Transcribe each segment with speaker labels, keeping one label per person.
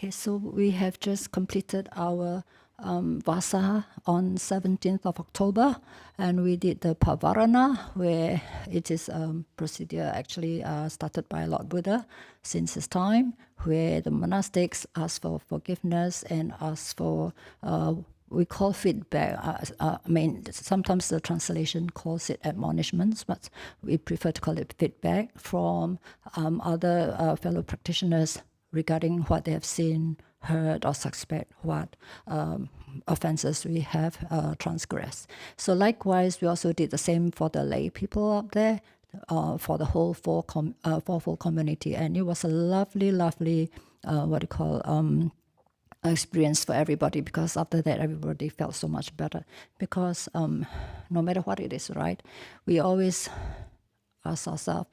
Speaker 1: Okay, so we have just completed our Vasa on 17th of October, and we did the Pavarana, where it is a procedure actually started by Lord Buddha since his time, where the monastics ask for forgiveness and ask for, we call feedback. I mean, sometimes the translation calls it admonishments, but we prefer to call it feedback from other fellow practitioners regarding what they have seen, heard, or suspect what offenses we have transgressed. So likewise, we also did the same for the lay people up there, for the whole fourfold community. And it was a lovely, lovely, experience for everybody, because after that, everybody felt so much better. Because no matter what it is, right, we always ask ourselves,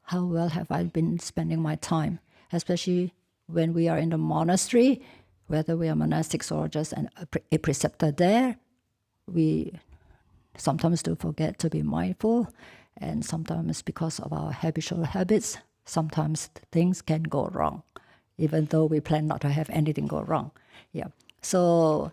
Speaker 1: how well have I been spending my time? Especially when we are in the monastery, whether we are monastics or just a preceptor there, we sometimes do forget to be mindful, and sometimes because of our habitual habits, sometimes things can go wrong, even though we plan not to have anything go wrong. Yeah. So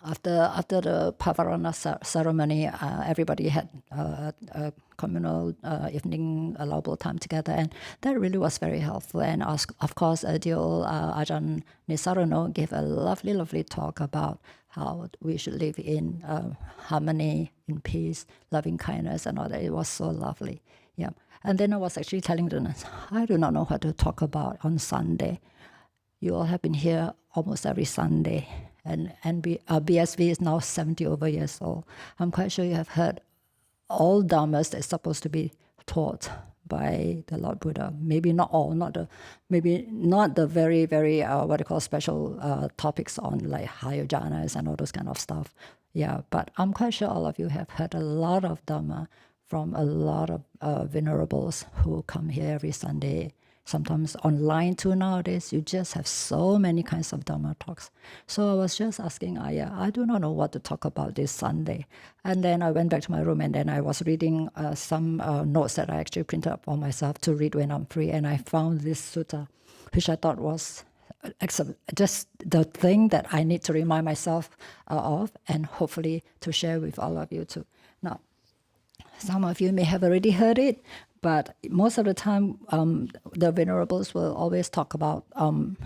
Speaker 1: after the Pavarana ceremony, everybody had a communal evening allowable time together, and that really was very helpful. And of course, dear old Ajahn Nisarano gave a lovely, lovely talk about how we should live in harmony, in peace, loving kindness, and all that. It was so lovely. Yeah. And then I was actually telling them, I do not know what to talk about on Sunday. You all have been here almost every Sunday. And our BSV is now 70 over years old. I'm quite sure you have heard all Dhammas that's supposed to be taught by the Lord Buddha. Maybe not all, maybe not the very, very, special topics on like higher jhanas and all those kind of stuff. Yeah, but I'm quite sure all of you have heard a lot of Dhamma from a lot of venerables who come here every Sunday. Sometimes online too nowadays, you just have so many kinds of Dhamma talks. So I was just asking Ayya, I do not know what to talk about this Sunday. And then I went back to my room, and then I was reading some notes that I actually printed up for myself to read when I'm free. And I found this sutta, which I thought was just the thing that I need to remind myself of, and hopefully to share with all of you too. Now, some of you may have already heard it, but most of the time, the venerables will always talk about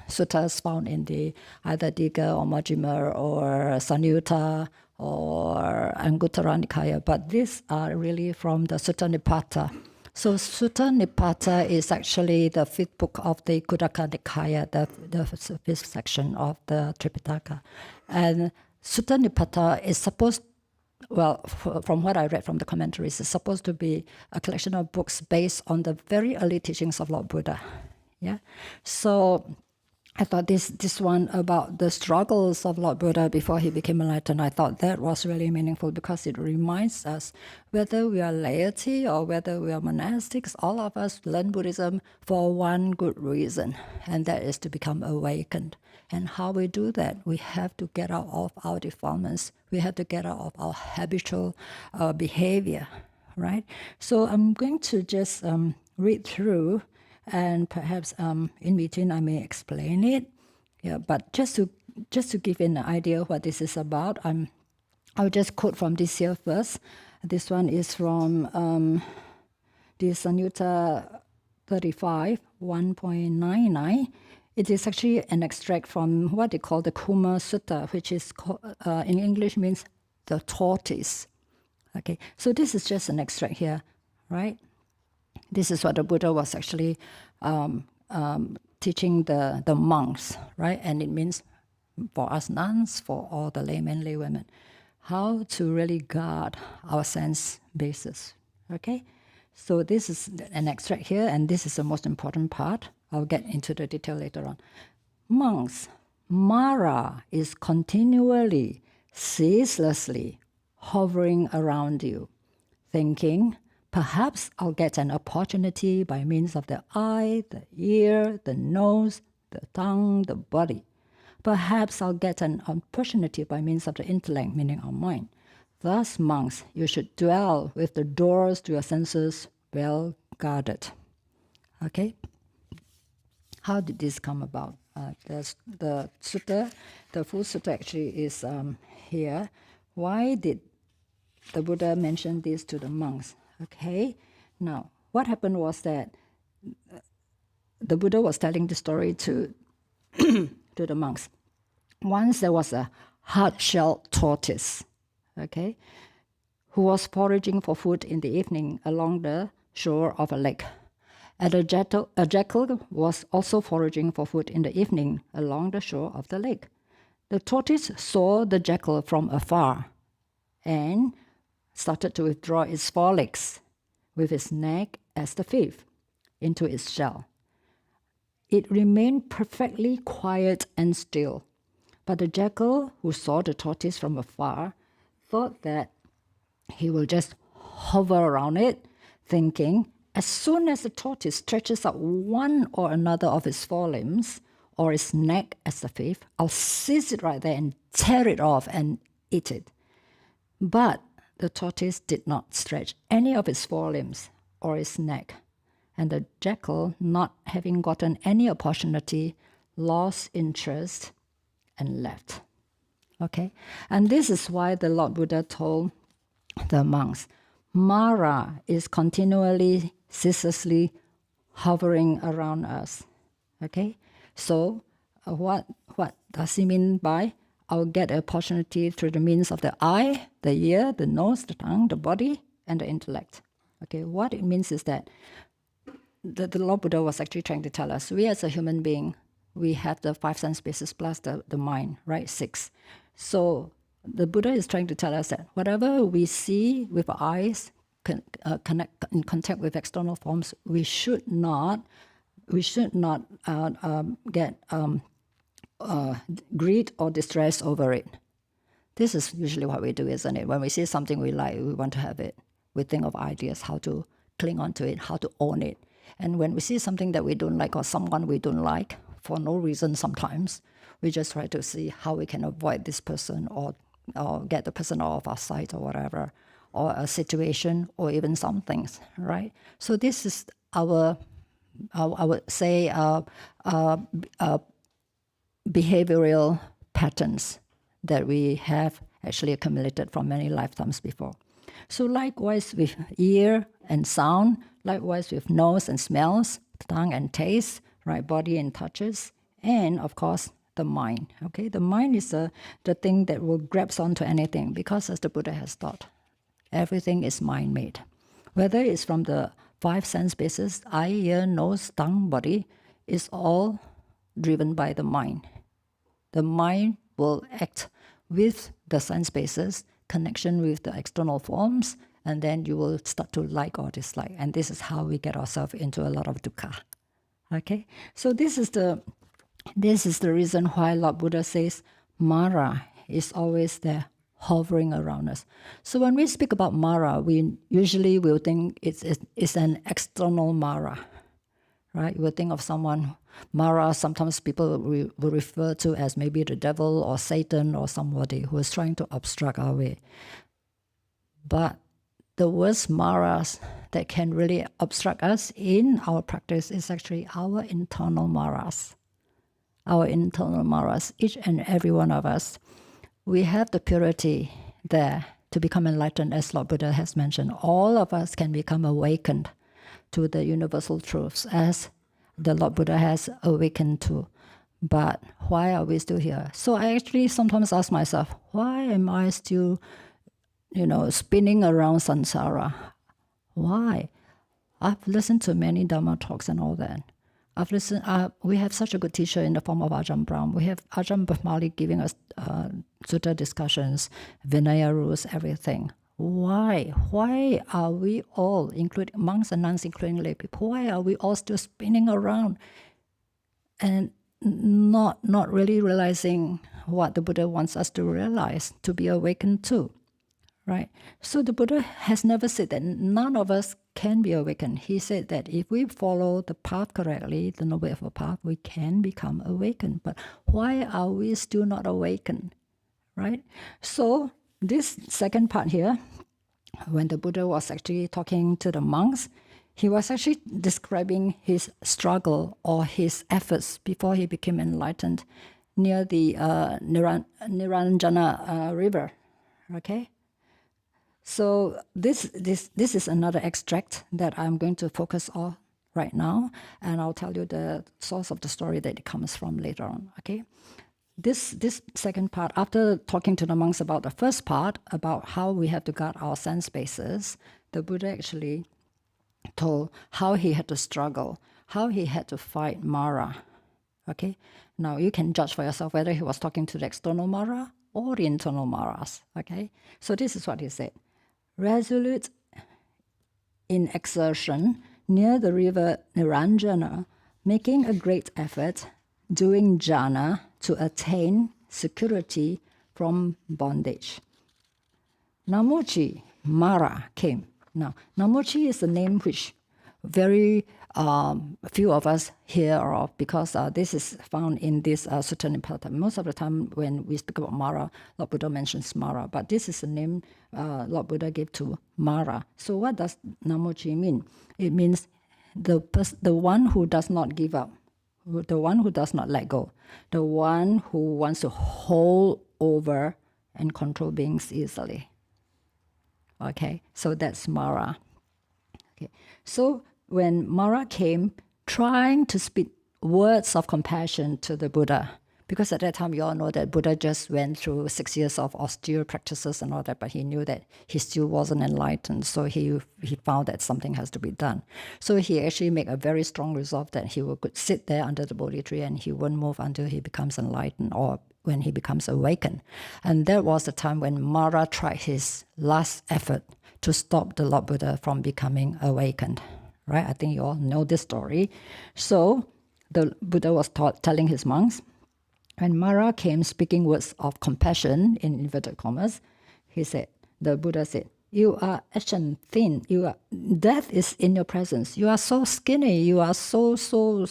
Speaker 1: suttas found in the either Digha or Majjhima or Sanyutta or Anguttara Nikaya, but these are really from the Sutta Nipata. So Sutta Nipata is actually the fifth book of the Khuddaka Nikaya, the fifth section of the Tripitaka. And Sutta Nipata is supposed, well, from what I read from the commentaries, it's supposed to be a collection of books based on the very early teachings of Lord Buddha. Yeah, so I thought this one about the struggles of Lord Buddha before he became enlightened, I thought that was really meaningful, because it reminds us, whether we are laity or whether we are monastics, all of us learn Buddhism for one good reason, and that is to become awakened. And how we do that, we have to get out of our defilements. We have to get out of our habitual behavior, right? So I'm going to just read through, and perhaps in between I may explain it. Yeah, but just to give an idea what this is about, I'll just quote from this here first. This one is from the Sanyutta 35, 1.99. It is actually an extract from what they call the Kuma Sutta, which is in English means the tortoise. Okay, so this is just an extract here, right? This is what the Buddha was actually teaching the monks, right? And it means for us nuns, for all the laymen, laywomen, how to really guard our sense basis, okay? So this is an extract here, and this is the most important part. I'll get into the detail later on. Monks, Mara is continually, ceaselessly hovering around you, thinking, perhaps I'll get an opportunity by means of the eye, the ear, the nose, the tongue, the body. Perhaps I'll get an opportunity by means of the intellect, meaning our mind. Thus, monks, you should dwell with the doors to your senses well guarded. Okay? How did this come about? The sutta, the full sutta actually is here. Why did the Buddha mention this to the monks? Okay, now what happened was that the Buddha was telling the story to to the monks. Once there was a hard-shelled tortoise, okay, who was foraging for food in the evening along the shore of a lake. And a jackal was also foraging for food in the evening along the shore of the lake. The tortoise saw the jackal from afar and started to withdraw its forelegs with its neck as the fifth into its shell. It remained perfectly quiet and still, but the jackal, who saw the tortoise from afar, thought that he will just hover around it, thinking, as soon as the tortoise stretches out one or another of its forelimbs, or its neck as the fifth, I'll seize it right there and tear it off and eat it. But the tortoise did not stretch any of its forelimbs or its neck, and the jackal, not having gotten any opportunity, lost interest and left. Okay? And this is why the Lord Buddha told the monks, Mara is continually, ceaselessly hovering around us. Okay? So what does he mean by I'll get an opportunity through the means of the eye, the ear, the nose, the tongue, the body, and the intellect? Okay, what it means is that the Lord Buddha was actually trying to tell us, we as a human being, we have the 5 sense bases plus the mind, right? 6. So the Buddha is trying to tell us that whatever we see with our eyes, connect in contact with external forms, we should not get greed or distress over it. This is usually what we do, isn't it? When we see something we like, we want to have it. We think of ideas, how to cling on to it, how to own it. And when we see something that we don't like or someone we don't like, for no reason sometimes, we just try to see how we can avoid this person or get the person out of our sight or whatever, or a situation or even some things, right? So this is our I would say, behavioral patterns that we have actually accumulated from many lifetimes before. So likewise with ear and sound, likewise with nose and smells, tongue and taste, right, body and touches, and of course the mind. Okay, the mind is the thing that will grabs onto anything, because as the Buddha has taught, everything is mind-made. Whether it's from the 5 sense bases, eye, ear, nose, tongue, body, is all driven by the mind. The mind will act with the sense bases, connection with the external forms, and then you will start to like or dislike. And this is how we get ourselves into a lot of dukkha. Okay? So this is the reason why Lord Buddha says Mara is always there, hovering around us. So when we speak about Mara, we usually will think it's an external Mara, right? We'll think of someone, Mara, sometimes people will refer to as maybe the devil or Satan or somebody who is trying to obstruct our way. But the worst Maras that can really obstruct us in our practice is actually our internal Maras. Our internal Maras, each and every one of us, we have the purity there to become enlightened, as Lord Buddha has mentioned. All of us can become awakened to the universal truths as the Lord Buddha has awakened to. But why are we still here? So I actually sometimes ask myself, why am I still, spinning around samsara? Why? I've listened to many Dhamma talks and all that. We have such a good teacher in the form of Ajahn Brahm. We have Ajahn Brahm giving us sutta discussions, Vinaya rules, everything. Why? Why are we all, including monks and nuns, including lay people, why are we all still spinning around and not really realizing what the Buddha wants us to realize, to be awakened to? Right? So the Buddha has never said that none of us can be awakened. He said that if we follow the path correctly, the Noble Eightfold Path, we can become awakened. But why are we still not awakened? Right? So this second part here, when the Buddha was actually talking to the monks, he was actually describing his struggle or his efforts before he became enlightened near the Niranjana river. Okay? So this is another extract that I'm going to focus on right now, and I'll tell you the source of the story that it comes from later on. Okay? This second part, after talking to the monks about the first part, about how we have to guard our sense bases, the Buddha actually told how he had to struggle, how he had to fight Mara. Okay? Now you can judge for yourself whether he was talking to the external Mara or the internal Maras. Okay? So this is what he said. Resolute in exertion near the river Niranjana, making a great effort, doing jhana to attain security from bondage. Namochi, Mara, came. Now, Namochi is a name which very few of us hear of, because this is found in this Sutta Nipata. Most of the time when we speak about Mara, Lord Buddha mentions Mara, but this is the name Lord Buddha gave to Mara. So what does Namochi mean? It means the one who does not give up, the one who does not let go, the one who wants to hold over and control beings easily. Okay, so that's Mara. Okay, so when Mara came, trying to speak words of compassion to the Buddha, because at that time you all know that Buddha just went through 6 years of austere practices and all that, but he knew that he still wasn't enlightened, so he found that something has to be done. So he actually made a very strong resolve that he could sit there under the Bodhi tree and he wouldn't move until he becomes enlightened or when he becomes awakened. And that was the time when Mara tried his last effort to stop the Lord Buddha from becoming awakened. Right? I think you all know this story. So the Buddha was telling his monks, when Mara came speaking words of compassion, in inverted commas, the Buddha said, you are ashen, thin, death is in your presence. You are so skinny, you are so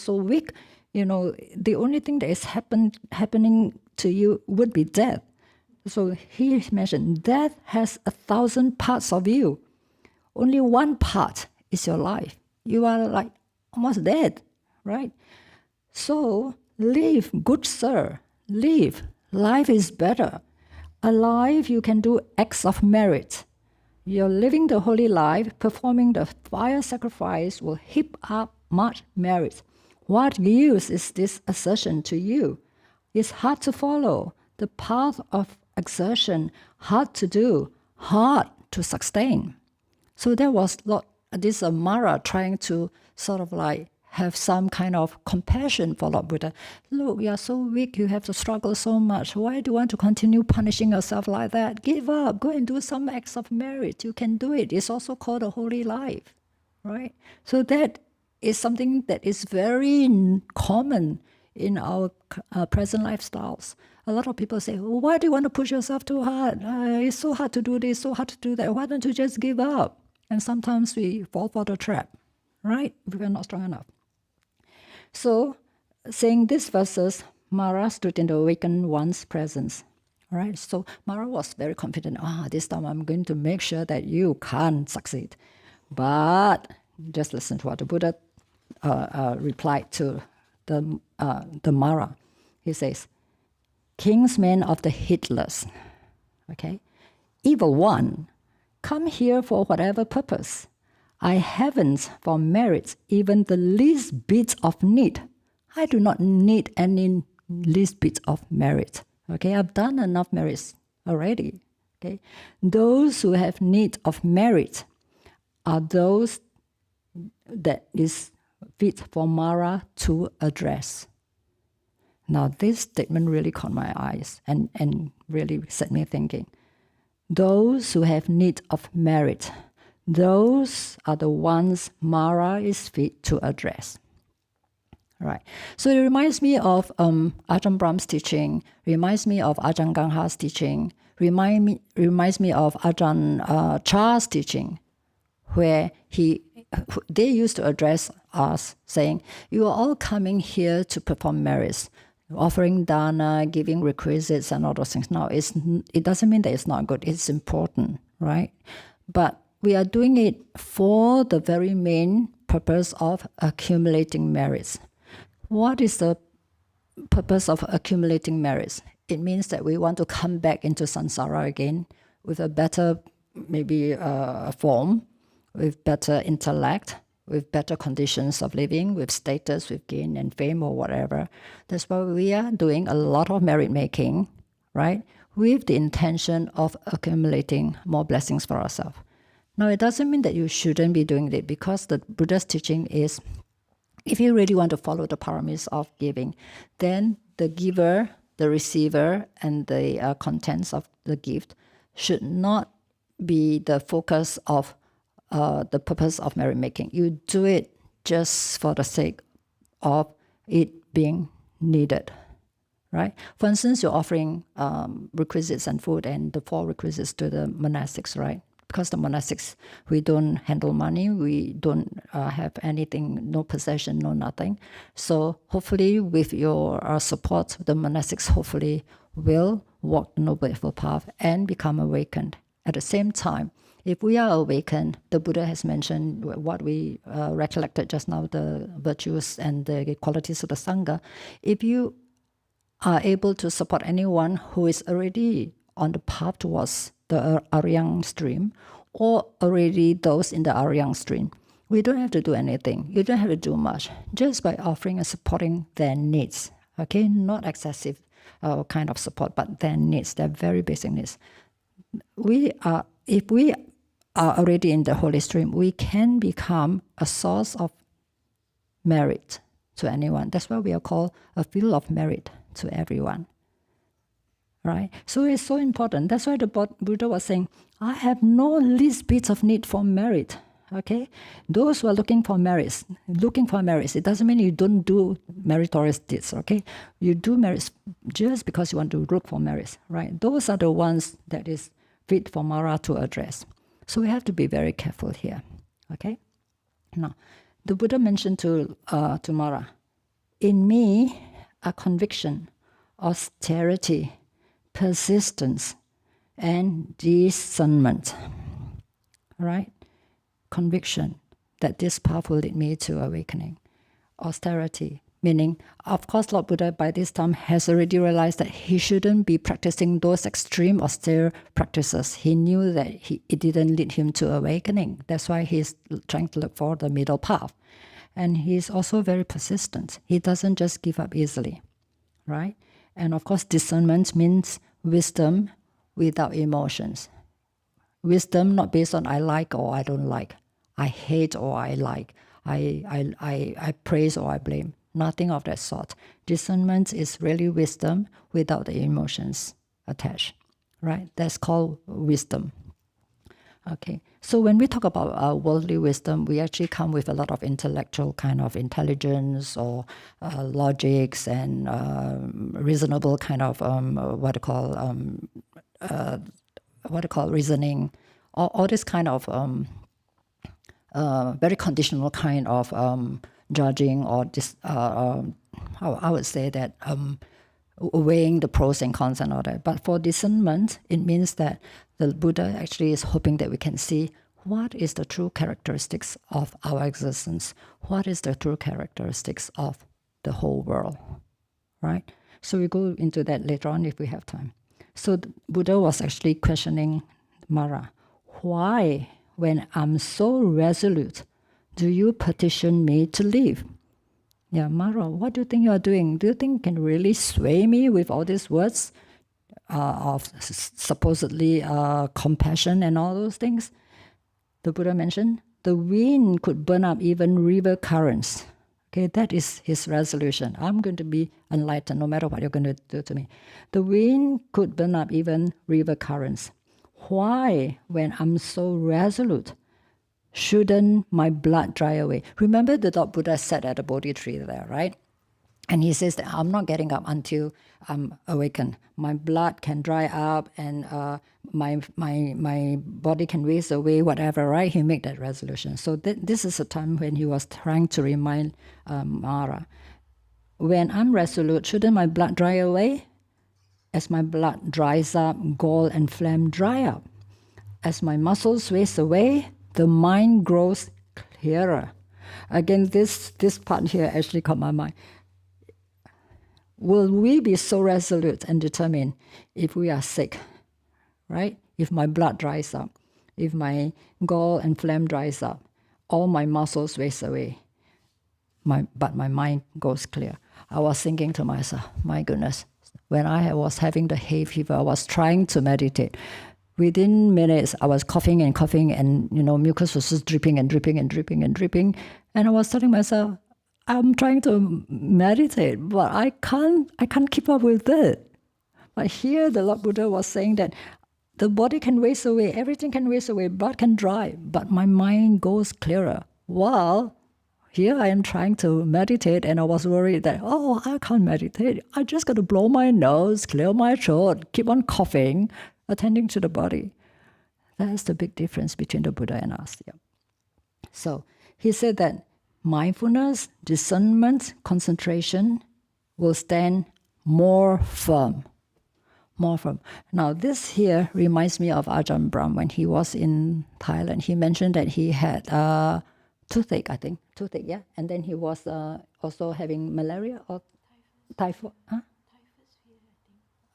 Speaker 1: weak. You know, the only thing that is happening to you would be death. So he mentioned, death has 1,000 parts of you. Only one part is your life. You are like almost dead, right? So live, good sir, live. Life is better. Alive, you can do acts of merit. You're living the holy life, performing the fire sacrifice will heap up much merit. What use is this assertion to you? It's hard to follow. The path of exertion, hard to do, hard to sustain. So there was this Mara trying to sort of like have some kind of compassion for Lord Buddha. Look, you are so weak, you have to struggle so much. Why do you want to continue punishing yourself like that? Give up, go and do some acts of merit. You can do it. It's also called a holy life, right? So that is something that is very common in our present lifestyles. A lot of people say, well, why do you want to push yourself too hard? It's so hard to do this, so hard to do that. Why don't you just give up? And sometimes we fall for the trap, right? If we're not strong enough. So, saying these verses, Mara stood in the awakened one's presence. All right? So Mara was very confident. This time I'm going to make sure that you can't succeed. But just listen to what the Buddha replied to the Mara. He says, kingsmen of the heedless, okay? Evil one, come here for whatever purpose. I haven't for merit even the least bit of need. I do not need any least bit of merit. Okay, I've done enough merits already. Okay, those who have need of merit are those that is fit for Mara to address. Now, this statement really caught my eyes and really set me thinking. Those who have need of merit, those are the ones Mara is fit to address. Right. So it reminds me of Ajahn Brahm's teaching, reminds me of Ajahn Gangha's teaching, reminds me of Ajahn Chah's teaching, where they used to address us saying, you are all coming here to perform merits, offering dana, giving requisites and all those things. Now, it doesn't mean that it's not good. It's important, right? But we are doing it for the very main purpose of accumulating merits. What is the purpose of accumulating merits? It means that we want to come back into samsara again with a better, maybe form, with better intellect, with better conditions of living, with status, with gain and fame or whatever. That's why we are doing a lot of merit making, right? With the intention of accumulating more blessings for ourselves. Now, it doesn't mean that you shouldn't be doing it, because the Buddha's teaching is, if you really want to follow the paramis of giving, then the giver, the receiver, and the contents of the gift should not be the focus of the purpose of merit making. You do it just for the sake of it being needed, right? For instance, you're offering requisites and food and the 4 requisites to the monastics, right? Because the monastics, we don't handle money, we don't have anything, no possession, no nothing. So hopefully with your support, the monastics hopefully will walk the Noble Eightfold Path and become awakened. At the same time, if we are awakened, the Buddha has mentioned what we recollected just now, the virtues and the qualities of the Sangha. If you are able to support anyone who is already on the path towards the Aryang stream, or already those in the Aryang stream, we don't have to do anything. You don't have to do much, just by offering and supporting their needs. Okay, not excessive kind of support, but their needs, their very basic needs. If we are already in the holy stream, we can become a source of merit to anyone. That's why we are called a field of merit to everyone. Right? So it's so important. That's why the Buddha was saying, I have no least bit of need for merit. Okay? Those who are looking for merits, it doesn't mean you don't do meritorious deeds. Okay? You do merits just because you want to look for merits. Right? Those are the ones that is fit for Mara to address. So we have to be very careful here. Okay? Now, the Buddha mentioned to Mara, in me are conviction, austerity, persistence, and discernment. Right? Conviction that this path will lead me to awakening. Austerity, meaning, of course, Lord Buddha by this time has already realized that he shouldn't be practicing those extreme austere practices. He knew that it didn't lead him to awakening. That's why he's trying to look for the middle path. And he's also very persistent. He doesn't just give up easily, right? And of course, discernment means wisdom without emotions. Wisdom not based on I like or I don't like, I hate or I like, I praise or I blame. Nothing of that sort. Discernment is really wisdom without the emotions attached, right? That's called wisdom. Okay, so when we talk about worldly wisdom, we actually come with a lot of intellectual kind of intelligence or logics and reasonable kind of reasoning, all this kind of very conditional kind of judging or I would say that weighing the pros and cons and all that. But for discernment, it means that the Buddha actually is hoping that we can see what is the true characteristics of our existence, what is the true characteristics of the whole world, right? So we go into that later on if we have time. So the Buddha was actually questioning Mara, why, when I'm so resolute, do you petition me to leave? Yeah, Mara, what do you think you are doing? Do you think you can really sway me with all these words of supposedly compassion and all those things? The Buddha mentioned, the wind could burn up even river currents. Okay, that is his resolution. I'm going to be enlightened no matter what you're going to do to me. The wind could burn up even river currents. Why, when I'm so resolute, shouldn't my blood dry away? Remember the Lord Buddha sat at the Bodhi tree there, right? And he says that I'm not getting up until I'm awakened. My blood can dry up and my body can waste away, whatever, right? He made that resolution. So this is a time when he was trying to remind Mara, when I'm resolute, shouldn't my blood dry away? As my blood dries up, gall and phlegm dry up. As my muscles waste away, the mind grows clearer. Again, this part here actually caught my mind. Will we be so resolute and determined if we are sick, right? If my blood dries up, if my gall and phlegm dries up, all my muscles waste away, but my mind goes clear. I was thinking to myself, my goodness, when I was having the hay fever, I was trying to meditate. Within minutes, I was coughing, and mucus was just dripping and dripping and dripping and dripping. And I was telling myself, I'm trying to meditate, but I can't keep up with it. But here the Lord Buddha was saying that the body can waste away, everything can waste away, blood can dry, but my mind goes clearer. Well, here I am trying to meditate, and I was worried that, I can't meditate. I just got to blow my nose, clear my throat, keep on coughing, attending to the body. That's the big difference between the Buddha and us. Yeah. So he said that mindfulness, discernment, concentration will stand more firm. More firm. Now, this here reminds me of Ajahn Brahm when he was in Thailand. He mentioned that he had toothache, I think. Toothache, yeah. And then he was also having malaria or typhoid. Huh?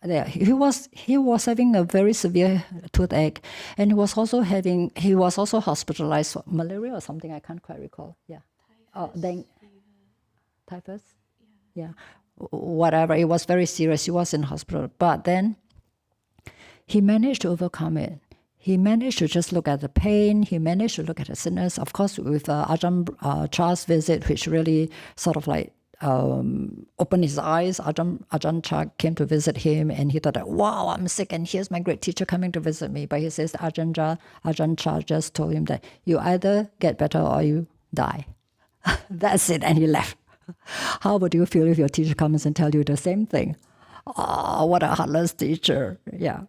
Speaker 1: Yeah, he was having a very severe toothache, and he was also hospitalized for malaria or something. I can't quite recall. Yeah. Then typhus. Yeah. Whatever. It was very serious. He was in hospital, but then he managed to overcome it. He managed to just look at the pain. He managed to look at the sickness. Of course, with Ajahn Chah's visit, which really sort of like opened his eyes. Ajahn Chah came to visit him, and he thought that, wow, I'm sick, and here's my great teacher coming to visit me. But he says Ajahn Chah just told him that you either get better or you die. That's it, and he left. How would you feel if your teacher comes and tell you the same thing? Oh, what a heartless teacher. Yeah.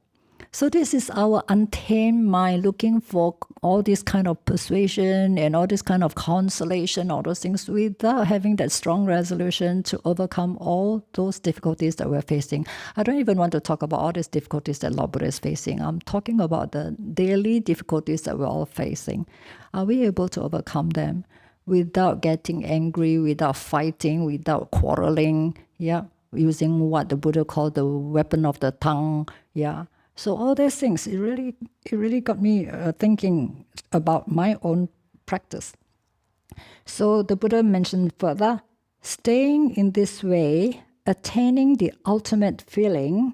Speaker 1: So this is our untamed mind looking for all this kind of persuasion and all this kind of consolation, all those things, without having that strong resolution to overcome all those difficulties that we're facing. I don't even want to talk about all these difficulties that Lord Buddha is facing. I'm talking about the daily difficulties that we're all facing. Are we able to overcome them without getting angry, without fighting, without quarreling? Yeah, using what the Buddha called the weapon of the tongue. Yeah. So all these things, it really got me thinking about my own practice. So the Buddha mentioned further, staying in this way, attaining the ultimate feeling,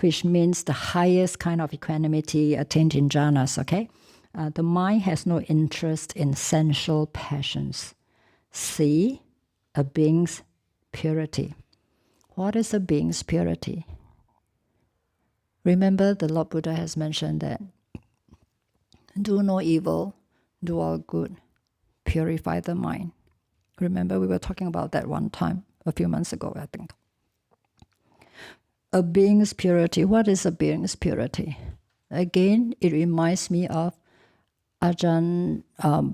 Speaker 1: which means the highest kind of equanimity attained in jhanas, okay? The mind has no interest in sensual passions. C, a being's purity. What is a being's purity? Remember, the Lord Buddha has mentioned that do no evil, do all good, purify the mind. Remember, we were talking about that one time, a few months ago, I think. A being's purity. What is a being's purity? Again, it reminds me of Ajahn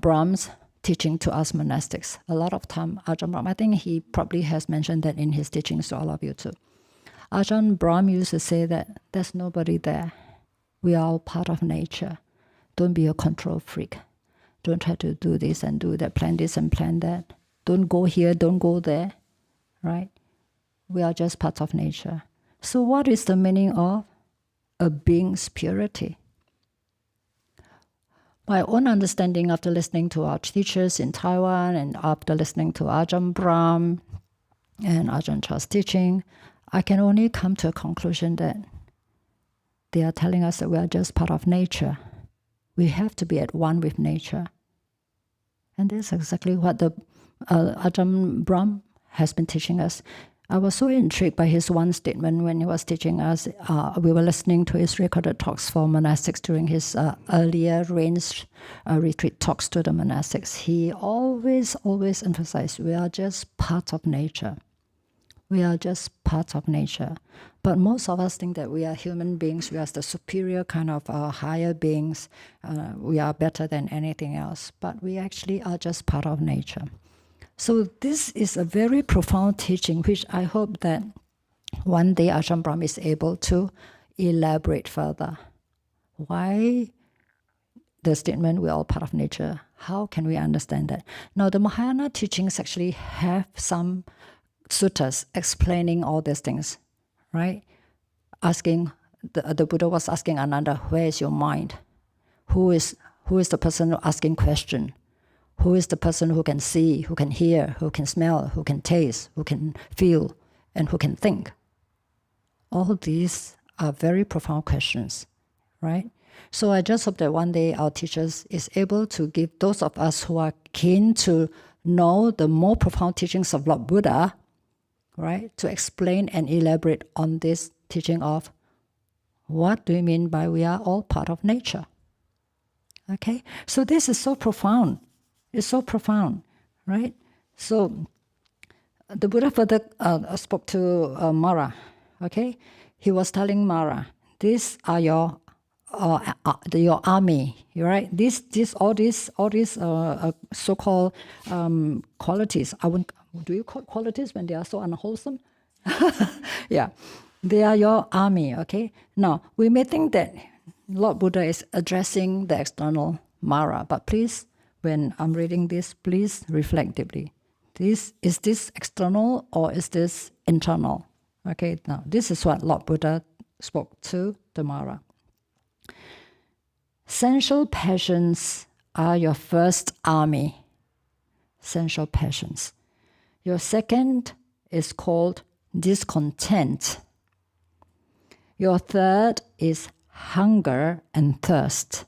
Speaker 1: Brahm's teaching to us monastics. A lot of time, Ajahn Brahm, I think he probably has mentioned that in his teachings to all of you too. Ajahn Brahm used to say that there's nobody there. We are all part of nature. Don't be a control freak. Don't try to do this and do that, plan this and plan that. Don't go here, don't go there, right? We are just part of nature. So what is the meaning of a being's purity? My own understanding after listening to our teachers in Taiwan and after listening to Ajahn Brahm and Ajahn Chah's teaching, I can only come to a conclusion that they are telling us that we are just part of nature. We have to be at one with nature. And that's exactly what the Ajahn Brahm has been teaching us. I was so intrigued by his one statement when he was teaching us. We were listening to his recorded talks for monastics during his earlier range retreat talks to the monastics. He always emphasized, we are just part of nature. We are just part of nature. But most of us think that we are human beings, we are the superior kind of higher beings, we are better than anything else. But we actually are just part of nature. So this is a very profound teaching, which I hope that one day Ajahn Brahm is able to elaborate further. Why the statement, we're all part of nature. How can we understand that? Now, the Mahayana teachings actually have some suttas explaining all these things, right? Asking, the Buddha was asking Ananda, where is your mind? Who is the person asking question? Who is the person who can see, who can hear, who can smell, who can taste, who can feel, and who can think? All these are very profound questions, right? So I just hope that one day our teachers is able to give those of us who are keen to know the more profound teachings of Lord Buddha, right, to explain and elaborate on this teaching of what do you mean by we are all part of nature? Okay, so this is so profound. It's so profound, right? So the Buddha further spoke to Mara. Okay, he was telling Mara, "These are your army, right? All these so-called qualities. Do you call qualities when they are so unwholesome? Yeah, they are your army. Okay. Now we may think that Lord Buddha is addressing the external Mara, but please, when I'm reading this, please reflect deeply. Is this external or is this internal? Okay. Now this is what Lord Buddha spoke to the Mara. Sensual passions are your first army. Sensual passions. Your second is called discontent. Your third is hunger and thirst.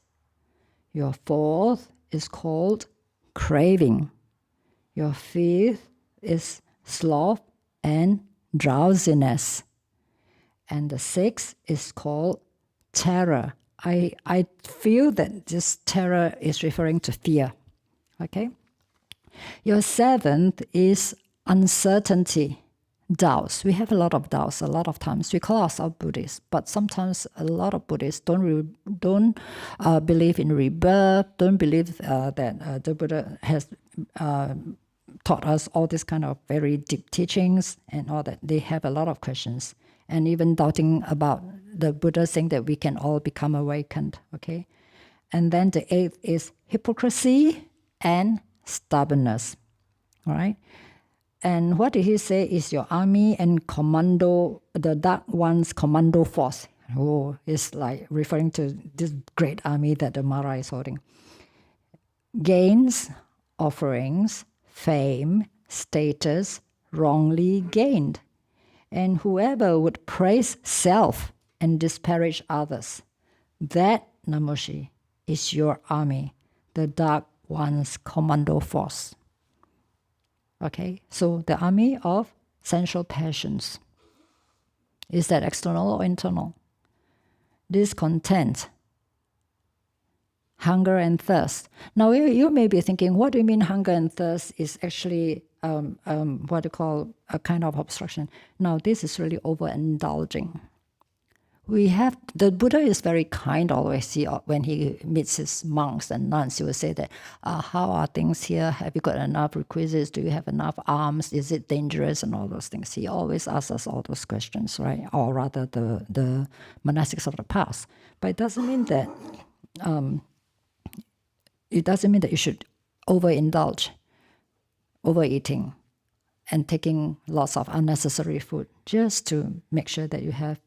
Speaker 1: Your fourth is called craving. Your fifth is sloth and drowsiness. And the sixth is called terror. I feel that this terror is referring to fear. Okay? Your seventh is uncertainty, doubts. We have a lot of doubts a lot of times. We call ourselves Buddhists, but sometimes a lot of Buddhists don't believe in rebirth, don't believe that the Buddha has taught us all these kind of very deep teachings and all that. They have a lot of questions and even doubting about the Buddha saying that we can all become awakened, okay? And then the eighth is hypocrisy and stubbornness, all right? And what did he say is your army and commando, the dark one's commando force. Oh, it's like referring to this great army that the Mara is holding. Gains, offerings, fame, status, wrongly gained. And whoever would praise self and disparage others, that, Namoshi, is your army, the dark one's commando force. Okay, so the army of sensual passions. Is that external or internal? Discontent, hunger and thirst. Now you may be thinking, what do you mean hunger and thirst is actually what you call a kind of obstruction? Now this is really overindulging. The Buddha is very kind always. When he meets his monks and nuns, he will say that, how are things here? Have you got enough requisites? Do you have enough alms? Is it dangerous? And all those things. He always asks us all those questions, right? Or rather the monastics of the past. But it doesn't mean that you should overindulge, overeating, and taking lots of unnecessary food just to make sure that you have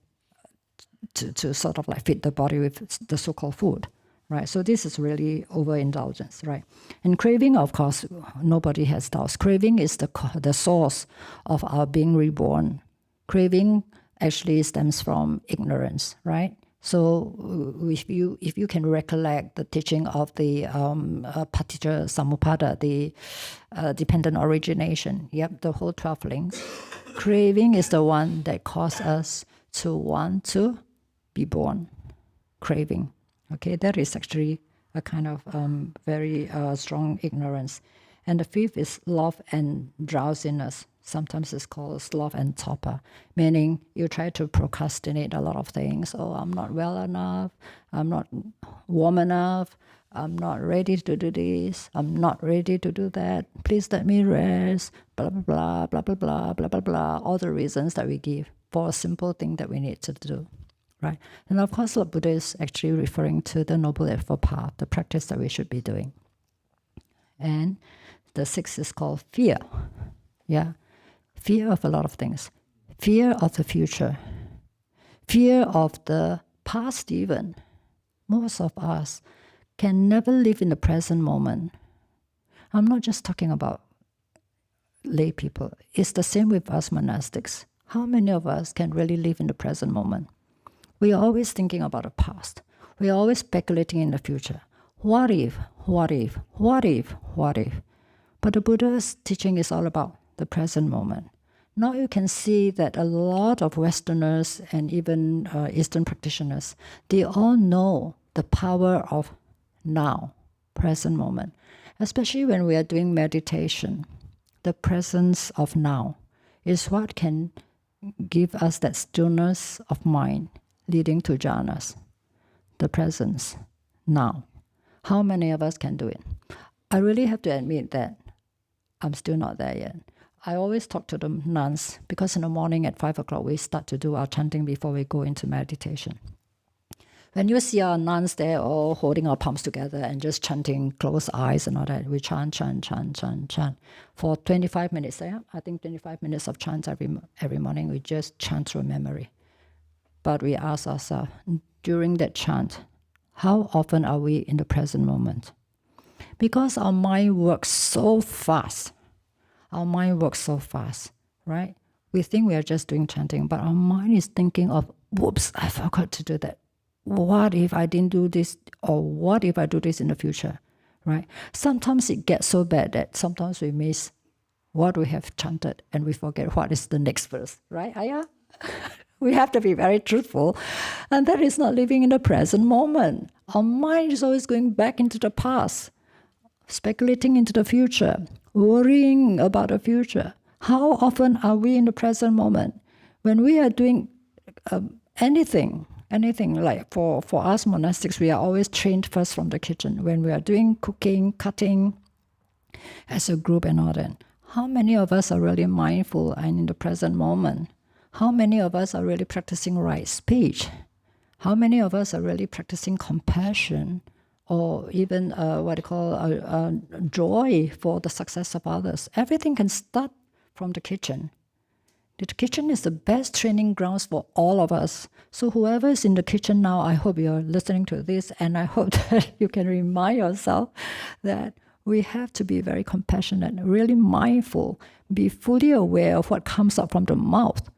Speaker 1: to sort of like feed the body with the so-called food, right? So this is really overindulgence, right? And craving, of course, nobody has doubts. Craving is the source of our being reborn. Craving actually stems from ignorance, right? So if you can recollect the teaching of the Paticca Samuppada, the dependent origination, the whole 12 links, craving is the one that causes us to want to be born. Craving. Okay, that is actually a kind of very strong ignorance. And the fifth is sloth and drowsiness. Sometimes it's called sloth and torpor, meaning you try to procrastinate a lot of things. Oh, I'm not well enough. I'm not warm enough. I'm not ready to do this. I'm not ready to do that. Please let me rest. Blah, blah, blah, blah, blah, blah, blah, blah, blah. All the reasons that we give for a simple thing that we need to do, right? And of course, Lord Buddha is actually referring to the Noble Eightfold Path, the practice that we should be doing. And the sixth is called fear. Yeah, fear of a lot of things. Fear of the future. Fear of the past even. Most of us can never live in the present moment. I'm not just talking about lay people. It's the same with us monastics. How many of us can really live in the present moment? We are always thinking about the past. We are always speculating in the future. What if, what if, what if, what if? But the Buddha's teaching is all about the present moment. Now you can see that a lot of Westerners and even Eastern practitioners, they all know the power of now, present moment. Especially when we are doing meditation, the presence of now is what can give us that stillness of mind leading to jhanas. The presence now. How many of us can do it? I really have to admit that I'm still not there yet. I always talk to the nuns because in the morning at 5 o'clock we start to do our chanting before we go into meditation. When you see our nuns there all holding our palms together and just chanting, closed eyes and all that, we chant, chant, chant, chant, chant. For 25 minutes, I think 25 minutes of chants every morning, we just chant through memory. But we ask ourselves, during that chant, how often are we in the present moment? Because our mind works so fast. Our mind works so fast, right? We think we are just doing chanting, but our mind is thinking of, whoops, I forgot to do that. What if I didn't do this? Or what if I do this in the future, right? Sometimes it gets so bad that sometimes we miss what we have chanted and we forget what is the next verse, right, Ayya? We have to be very truthful. And that is not living in the present moment. Our mind is always going back into the past, speculating into the future, worrying about the future. How often are we in the present moment? When we are doing anything, like for us monastics, we are always trained first from the kitchen. When we are doing cooking, cutting, as a group and all that, how many of us are really mindful and in the present moment? How many of us are really practicing right speech? How many of us are really practicing compassion or even joy for the success of others? Everything can start from the kitchen. The kitchen is the best training grounds for all of us. So whoever is in the kitchen now, I hope you're listening to this, and I hope that you can remind yourself that we have to be very compassionate, really mindful, be fully aware of what comes out from the mouth,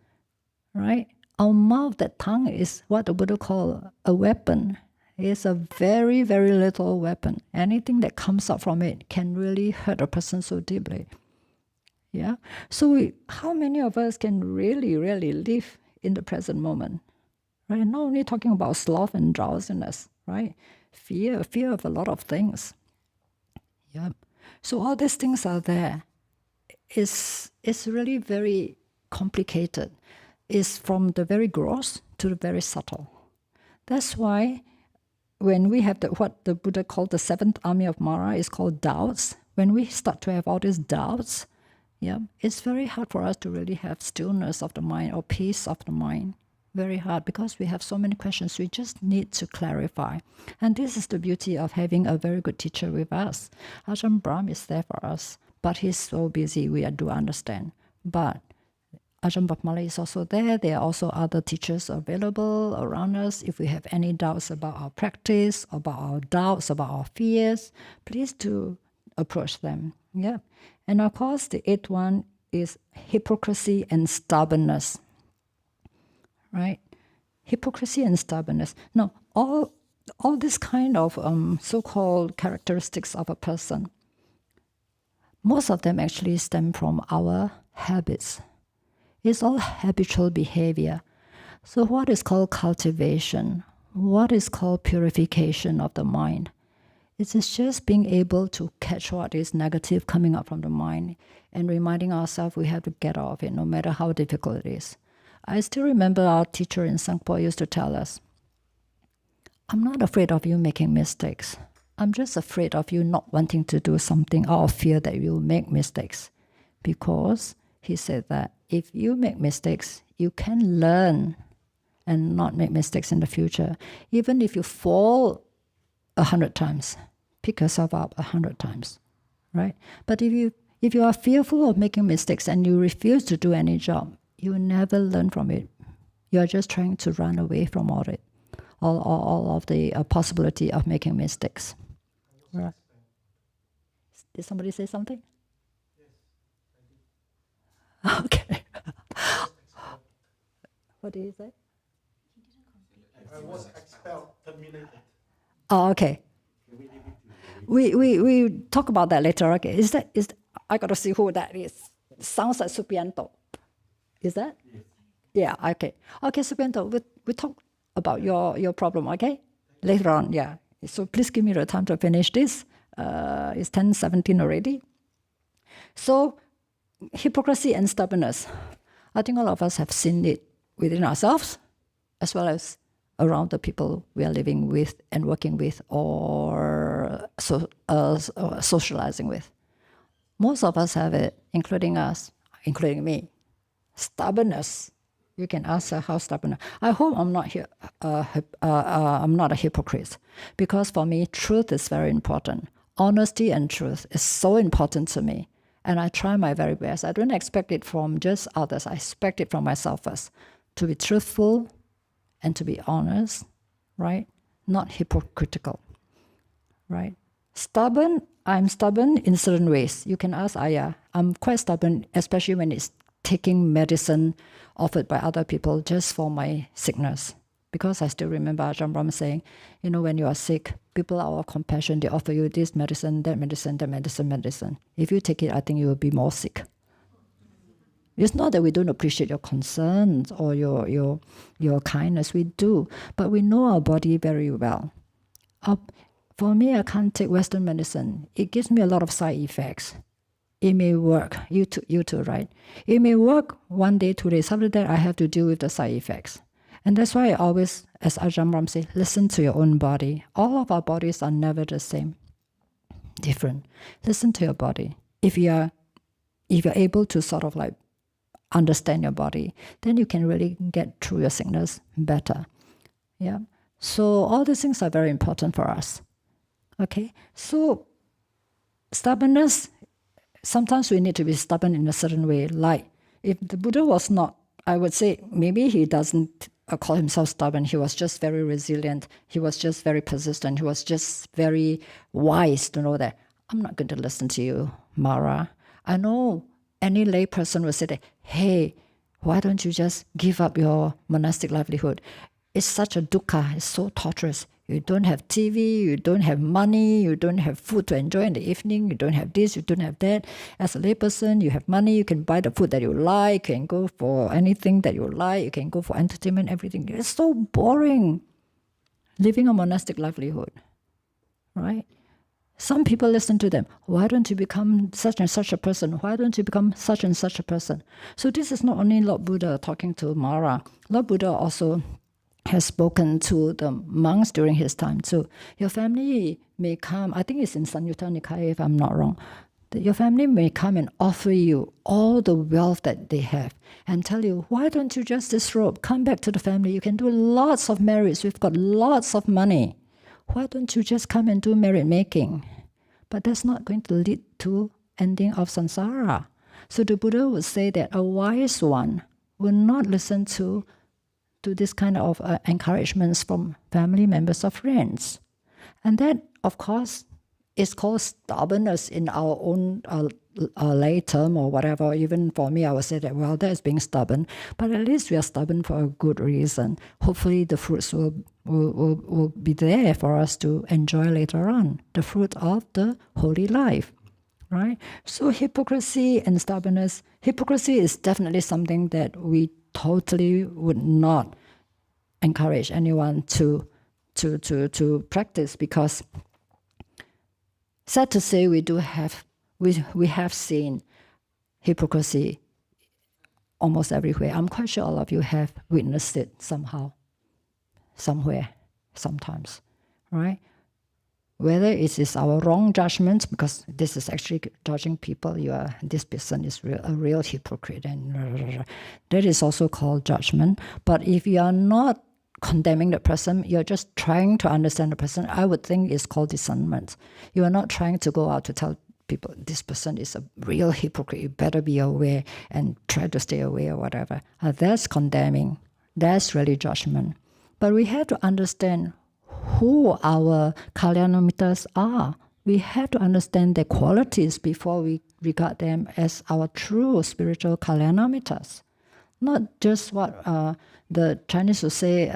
Speaker 1: right? Our mouth, that tongue, is what the Buddha called a weapon. It's a very, very little weapon. Anything that comes out from it can really hurt a person so deeply. Yeah. So how many of us can really, really live in the present moment? Right? Not only talking about sloth and drowsiness, right? Fear of a lot of things. Yeah. So all these things are there. It's really very complicated. It's from the very gross to the very subtle. That's why when we have what the Buddha called the seventh army of Mara is called doubts. When we start to have all these doubts, it's very hard for us to really have stillness of the mind or peace of the mind. Very hard because we have so many questions. We just need to clarify. And this is the beauty of having a very good teacher with us. Ajahn Brahm is there for us, but he's so busy, we do understand. But Ajahn Brahm is also there. There are also other teachers available around us. If we have any doubts about our practice, about our doubts, about our fears, please do approach them. Yeah. And of course, the eighth one is hypocrisy and stubbornness. Right? Hypocrisy and stubbornness. Now, all this kind of so-called characteristics of a person, most of them actually stem from our habits. It's all habitual behavior. So what is called cultivation? What is called purification of the mind? It is just being able to catch what is negative coming up from the mind and reminding ourselves we have to get out of it no matter how difficult it is. I still remember our teacher in Sangpo used to tell us, I'm not afraid of you making mistakes. I'm just afraid of you not wanting to do something out of fear that you'll make mistakes. Because he said that if you make mistakes, you can learn. and not make mistakes in the future. Even if you fall 100 times, pick yourself up 100 times, right? But if you are fearful of making mistakes and you refuse to do any job, you will never learn from it. You are just trying to run away from all of the possibility of making mistakes. Right. Did somebody say something? Yes. Okay. What did he say?
Speaker 2: I was expelled, terminated.
Speaker 1: Oh, okay. We talk about that later. Okay. Is I got to see who that is. Sounds like Supianto. Is that? Yes. Yeah. Okay. Okay, Supianto. We talk about your problem. Okay. Later on. Yeah. So please give me the time to finish this. It's 10:17 already. So hypocrisy and stubbornness. I think all of us have seen it within ourselves, as well as around the people we are living with and working with, or socializing with. Most of us have it, including me. Stubbornness. You can ask her how stubborn. I hope I'm not here. I'm not a hypocrite, because for me, truth is very important. Honesty and truth is so important to me, and I try my very best. I don't expect it from just others. I expect it from myself first, to be truthful and to be honest, right? Not hypocritical, right? Stubborn. I'm stubborn in certain ways. You can ask Ayya. I'm quite stubborn, especially when it's taking medicine offered by other people just for my sickness. Because I still remember Ajahn Brahm saying, when you are sick, people are of compassion. They offer you this medicine, that medicine, that medicine. If you take it, I think you will be more sick. It's not that we don't appreciate your concerns or your kindness. We do. But we know our body very well. For me, I can't take Western medicine. It gives me a lot of side effects. It may work. You too, right? It may work 1 day, 2 days. After that, I have to deal with the side effects. And that's why I always, as Ajahn Brahm says, listen to your own body. All of our bodies are never the same. Different. Listen to your body. If you're able to sort of like understand your body, then you can really get through your sickness better. Yeah. So all these things are very important for us. Okay. So stubbornness, sometimes we need to be stubborn in a certain way. Like if the Buddha was not, I would say maybe he doesn't call himself stubborn. He was just very resilient. He was just very persistent. He was just very wise to know that I'm not going to listen to you, Mara. I know any lay person will say that, hey, why don't you just give up your monastic livelihood? It's such a dukkha. It's so torturous. You don't have TV, you don't have money, you don't have food to enjoy in the evening, you don't have this, you don't have that. As a layperson, you have money, you can buy the food that you like, you can go for anything that you like, you can go for entertainment, everything. It's so boring living a monastic livelihood, right? Some people listen to them. Why don't you become such and such a person? Why don't you become such and such a person? So this is not only Lord Buddha talking to Mara. Lord Buddha also has spoken to the monks during his time too. Your family may come, I think it's in Sanyutta Nikaya if I'm not wrong, that your family may come and offer you all the wealth that they have and tell you, why don't you just disrobe, come back to the family, you can do lots of marriage, we've got lots of money. Why don't you just come and do merit making? But that's not going to lead to ending of samsara. So the Buddha would say that a wise one will not listen to this kind of encouragements from family members or friends. And that, of course, is called stubbornness in our own lay term or whatever. Even for me, I would say that, well, that is being stubborn. But at least we are stubborn for a good reason. Hopefully the fruits will be there for us to enjoy later on, the fruit of the holy life, right? So hypocrisy and stubbornness. Hypocrisy is definitely something that we totally would not encourage anyone to practice, because sad to say, we have seen hypocrisy almost everywhere. I'm quite sure all of you have witnessed it somehow, somewhere, sometimes, right? whether it is our wrong judgment, because this is actually judging people, this person is a real hypocrite, and that is also called judgment. But if you are not condemning the person, you're just trying to understand the person, I would think it's called discernment. You are not trying to go out to tell people, this person is a real hypocrite, you better be aware and try to stay away or whatever. That's condemning. That's really judgment. But we have to understand who our kalyanamitas are. We have to understand their qualities before we regard them as our true spiritual kalyanamitas. Not just what the Chinese will say,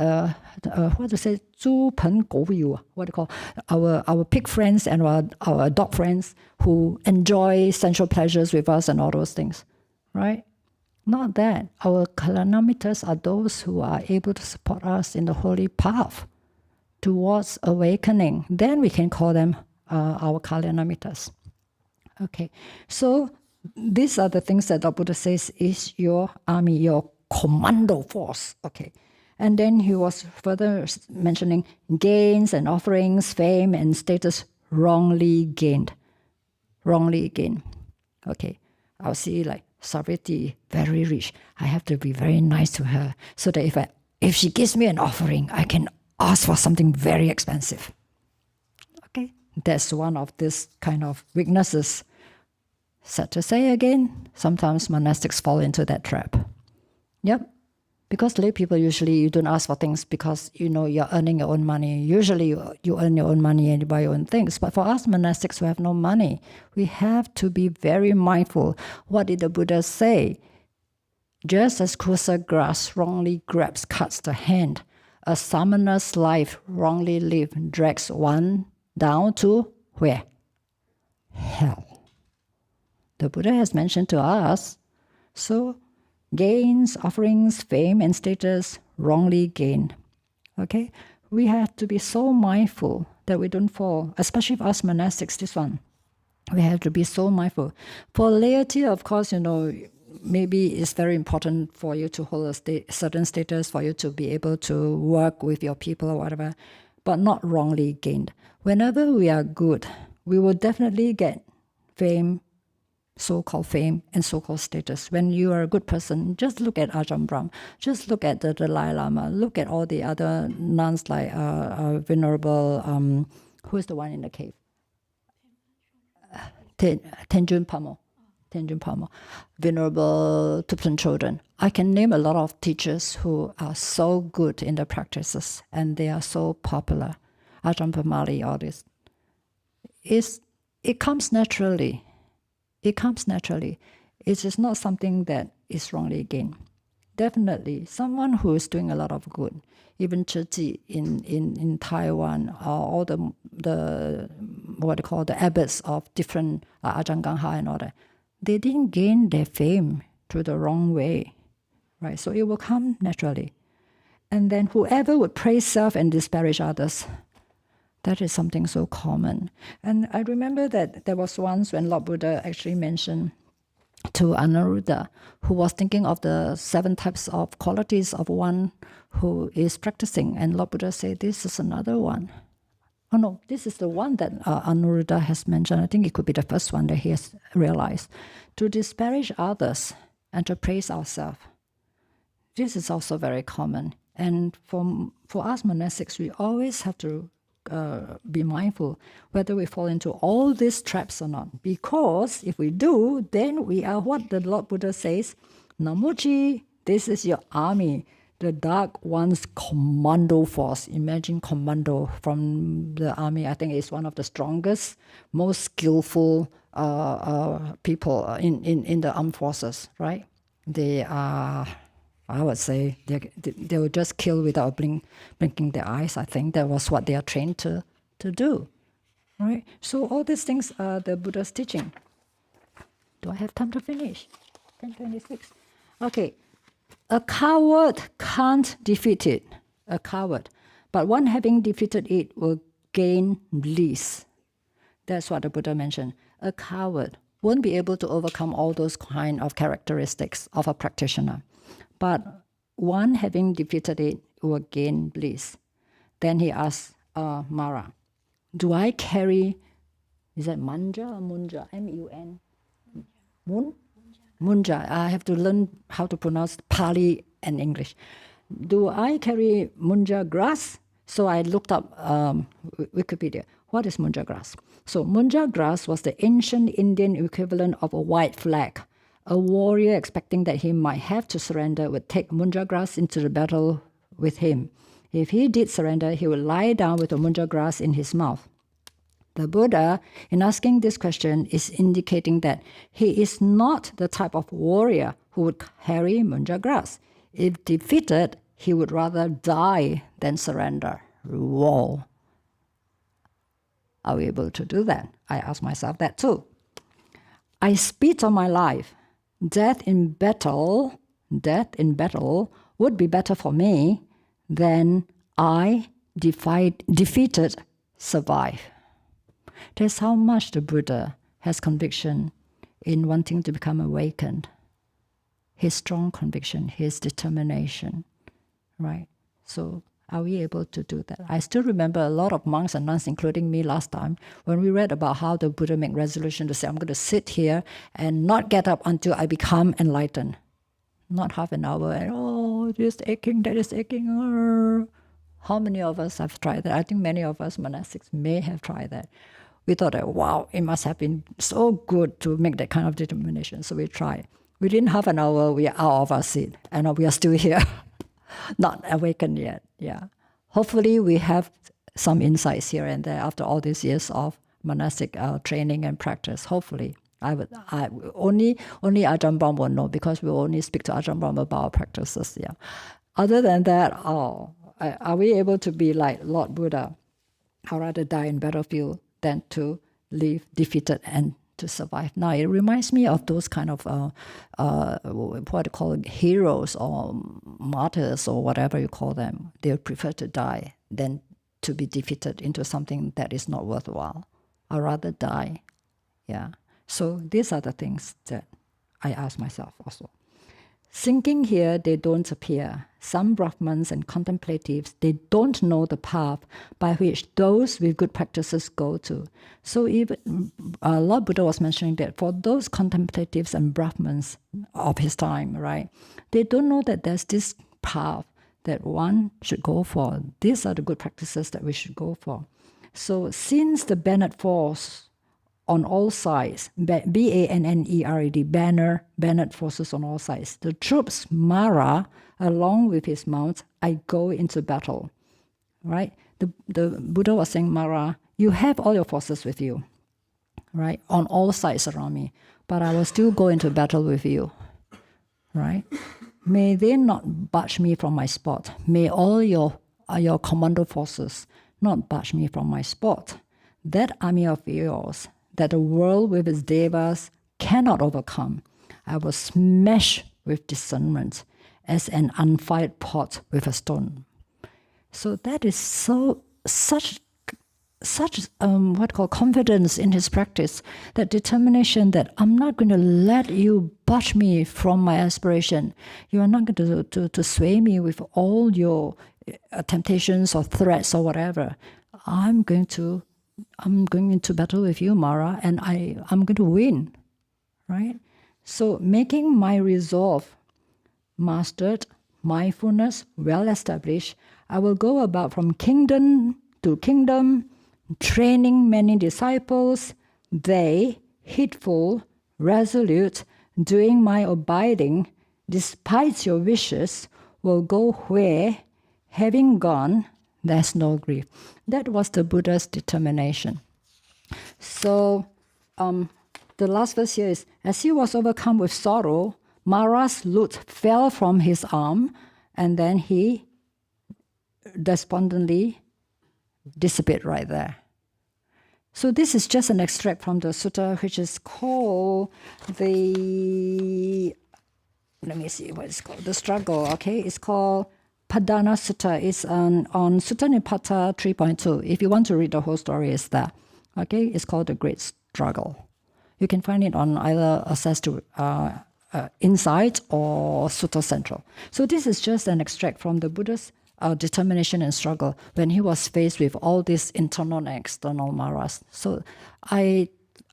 Speaker 1: what to say, 猪朋狗友, what do you call, our pig friends and our dog friends who enjoy sensual pleasures with us and all those things, right? Not that. Our kalyanamitas are those who are able to support us in the holy path towards awakening. Then we can call them our kalyanamitas. Okay, so these are the things that the Buddha says is your army, your commando force. Okay, and then he was further mentioning gains and offerings, fame and status wrongly gained. Wrongly gained. Okay, I'll see like Saviti, very rich. I have to be very nice to her so that if she gives me an offering, I can ask for something very expensive. Okay, that's one of this kind of weaknesses. Sad to say again, sometimes monastics fall into that trap. Yep, because lay people usually you don't ask for things because you're earning your own money. Usually you earn your own money and you buy your own things. But for us monastics who have no money, we have to be very mindful. What did the Buddha say? Just as kusa grass wrongly cuts the hand, a samaner's life wrongly lived drags one down to where? Hell. The Buddha has mentioned to us. So gains, offerings, fame, and status wrongly gained. Okay? We have to be so mindful that we don't fall, especially for us monastics, this one. We have to be so mindful. For laity, of course, maybe it's very important for you to hold a certain status, for you to be able to work with your people or whatever, but not wrongly gained. Whenever we are good, we will definitely get fame, so-called fame and so-called status. When you are a good person, just look at Ajahn Brahm, just look at the Dalai Lama, look at all the other nuns like Venerable, who is the one in the cave? Tenjun Pamo, Venerable Tupten Children. I can name a lot of teachers who are so good in their practices and they are so popular. Ajahn Pamali, all this. It comes naturally. It comes naturally. It is not something that is wrongly gained. Definitely, someone who is doing a lot of good, even Chiji in Taiwan, or all the what they call the abbots of different Ajahn Gangha and all that, they didn't gain their fame through the wrong way, right? So it will come naturally. And then whoever would praise self and disparage others, that is something so common. And I remember that there was once when Lord Buddha actually mentioned to Anuruddha, who was thinking of the 7 types of qualities of one who is practicing. And Lord Buddha said, this is another one. Oh no, this is the one that Anuruddha has mentioned. I think it could be the first one that he has realized. To disparage others and to praise ourselves. This is also very common. And for us monastics, we always have to be mindful whether we fall into all these traps or not. Because if we do, then we are what the Lord Buddha says, Namuchi, this is your army, the Dark One's commando force. Imagine commando from the army. I think it's one of the strongest, most skillful people in the armed forces, right? They are, I would say, they will just kill without blinking their eyes. I think that was what they are trained to do, right? So all these things are the Buddha's teaching. Do I have time to finish? 10:26. Okay. A coward can't defeat it. A coward. But one having defeated it will gain bliss. That's what the Buddha mentioned. A coward won't be able to overcome all those kind of characteristics of a practitioner. But one having defeated it will gain bliss. Then he asked Mara, do I carry, is that manja or munja? M-U-N? Mun? Munja. I have to learn how to pronounce Pali and English. Do I carry munja grass? So I looked up Wikipedia. What is munja grass? So munja grass was the ancient Indian equivalent of a white flag. A warrior expecting that he might have to surrender would take munja grass into the battle with him. If he did surrender, he would lie down with the munja grass in his mouth. The Buddha, in asking this question, is indicating that he is not the type of warrior who would carry munja grass. If defeated, he would rather die than surrender. Whoa. Are we able to do that? I ask myself that too. I spit on my life. Death in battle would be better for me than I defeated survive. That's how much the Buddha has conviction in wanting to become awakened. His strong conviction, his determination, right? So are we able to do that? I still remember a lot of monks and nuns, including me last time, when we read about how the Buddha made resolution to say, I'm going to sit here and not get up until I become enlightened. Not half an hour and, oh, this aching, that is aching. How many of us have tried that? I think many of us monastics may have tried that. We thought that, wow, it must have been so good to make that kind of determination. So we tried. Within half an hour, we are out of our seat and we are still here, not awakened yet. Yeah. Hopefully, we have some insights here and there after all these years of monastic training and practice. Hopefully, only Ajahn Brahm will know because we only speak to Ajahn Brahm about our practices. Yeah. Other than that, are we able to be like Lord Buddha? I'd rather die in battlefield than to live defeated and to survive. Now, it reminds me of those kind of, what you call heroes or martyrs or whatever you call them. They prefer to die than to be defeated into something that is not worthwhile. I'd rather die. Yeah. So these are the things that I ask myself also. Sinking here, they don't appear. Some Brahmins and contemplatives, they don't know the path by which those with good practices go to. So even Lord Buddha was mentioning that for those contemplatives and Brahmins of his time, right, they don't know that there's this path that one should go for. These are the good practices that we should go for. So since the Banneret force on all sides, B-A-N-N-E-R-E-D, Banneret forces on all sides. The troops, Mara, along with his mounts, I go into battle, right? The Buddha was saying, Mara, you have all your forces with you, right? On all sides around me, but I will still go into battle with you, right? May they not budge me from my spot. May all your commando forces not budge me from my spot. That army of yours, that the world with its devas cannot overcome, I will smash with discernment as an unfired pot with a stone. So that is such confidence in his practice, that determination that I'm not going to let you budge me from my aspiration. You are not going to sway me with all your temptations or threats or whatever. I'm going into battle with you, Mara, and I'm going to win, right? So making my resolve mastered, mindfulness well established, I will go about from kingdom to kingdom, training many disciples. They, heedful, resolute, doing my abiding, despite your wishes, will go where, having gone, there's no grief. That was the Buddha's determination. So the last verse here is, as he was overcome with sorrow, Mara's lute fell from his arm, and then he despondently disappeared right there. So this is just an extract from the sutta, which is called the, let me see what it's called, the struggle, okay? It's called Padana Sutta. It's on Sutta Nipata 3.2. If you want to read the whole story, it's there. Okay, it's called The Great Struggle. You can find it on either Access to Insight or Sutta Central. So this is just an extract from the Buddha's determination and struggle when he was faced with all these internal and external maras. So I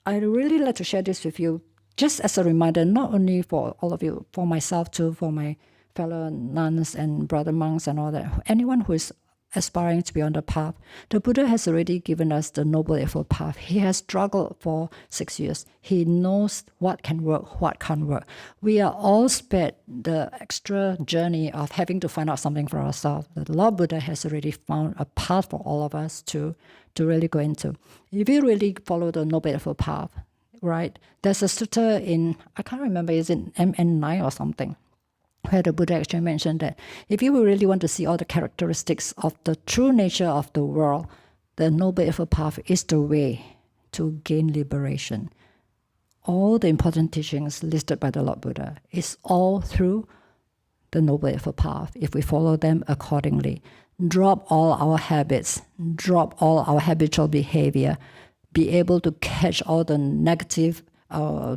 Speaker 1: really like to share this with you, just as a reminder, not only for all of you, for myself too, for my fellow nuns and brother monks and all that, anyone who is aspiring to be on the path. The Buddha has already given us the Noble Eightfold Path. He has struggled for 6 years. He knows what can work, what can't work. We are all spared the extra journey of having to find out something for ourselves. The Lord Buddha has already found a path for all of us to really go into. If you really follow the Noble Eightfold Path, right, there's a sutta in, I can't remember, is it MN9 or something, where the Buddha actually mentioned that if you really want to see all the characteristics of the true nature of the world, the Noble Eightfold Path is the way to gain liberation. All the important teachings listed by the Lord Buddha is all through the Noble Eightfold Path, if we follow them accordingly. Drop all our habits, drop all our habitual behavior, be able to catch all the negative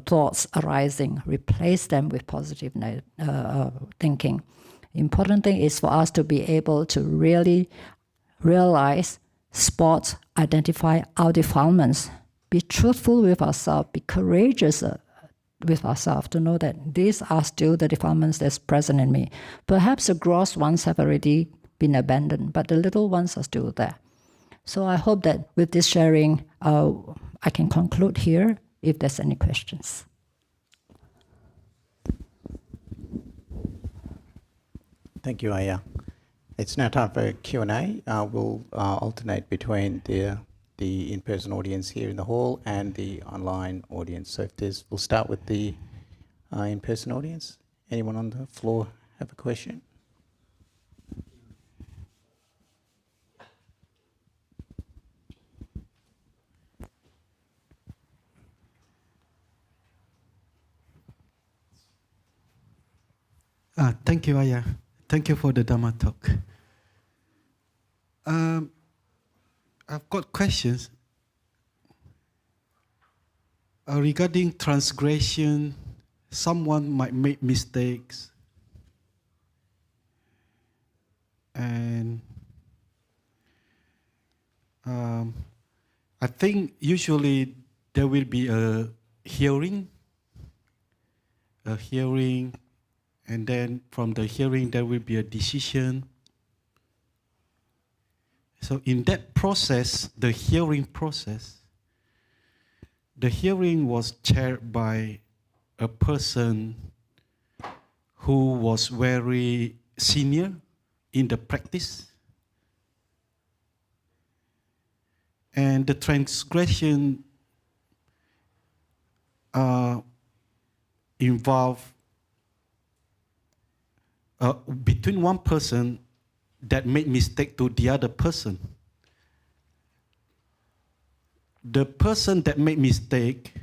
Speaker 1: thoughts arising, replace them with positive thinking. Important thing is for us to be able to really realize, spot, identify our defilements, be truthful with ourselves, be courageous with ourselves to know that these are still the defilements that's present in me. Perhaps the gross ones have already been abandoned, but the little ones are still there. So I hope that with this sharing, I can conclude here, if there's any questions.
Speaker 3: Thank you, Ayya. It's now time for Q&A. We'll alternate between the in-person audience here in the hall and the online audience. So we'll start with the in-person audience. Anyone on the floor have a question?
Speaker 4: Thank you, Ayya. Thank you for the Dhamma talk. I've got questions regarding transgression. Someone might make mistakes, and I think usually there will be a hearing, and then from the hearing there will be a decision. So in that process, the hearing was chaired by a person who was very senior in the practice. And the transgression involved between one person that made mistake to the other person. The person that made mistake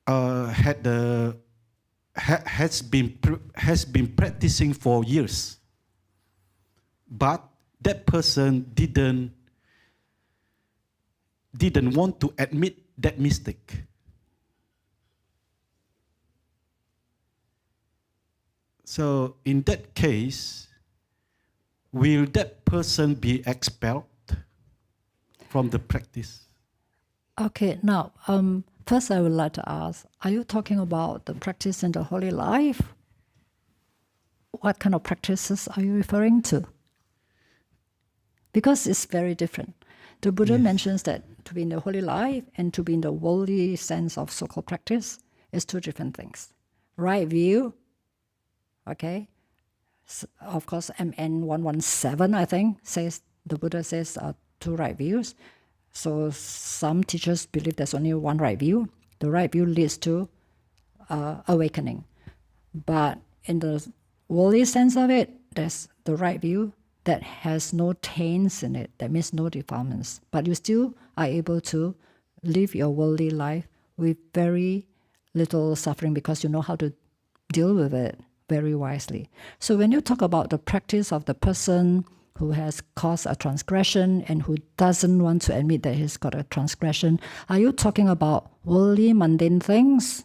Speaker 4: has been practicing for years, but that person didn't want to admit that mistake. So in that case, will that person be expelled from the practice?
Speaker 1: Okay, now, first I would like to ask, are you talking about the practice in the holy life? What kind of practices are you referring to? Because it's very different. The Buddha mentions that to be in the holy life and to be in the worldly sense of so-called practice is two different things. Right view, okay, of course MN 117, I think, says, the Buddha says two right views. So some teachers believe there's only one right view. The right view leads to awakening. But in the worldly sense of it, there's the right view that has no taints in it, that means no defilements. But you still are able to live your worldly life with very little suffering because you know how to deal with it very wisely. So when you talk about the practice of the person who has caused a transgression and who doesn't want to admit that he's got a transgression, are you talking about worldly, mundane things,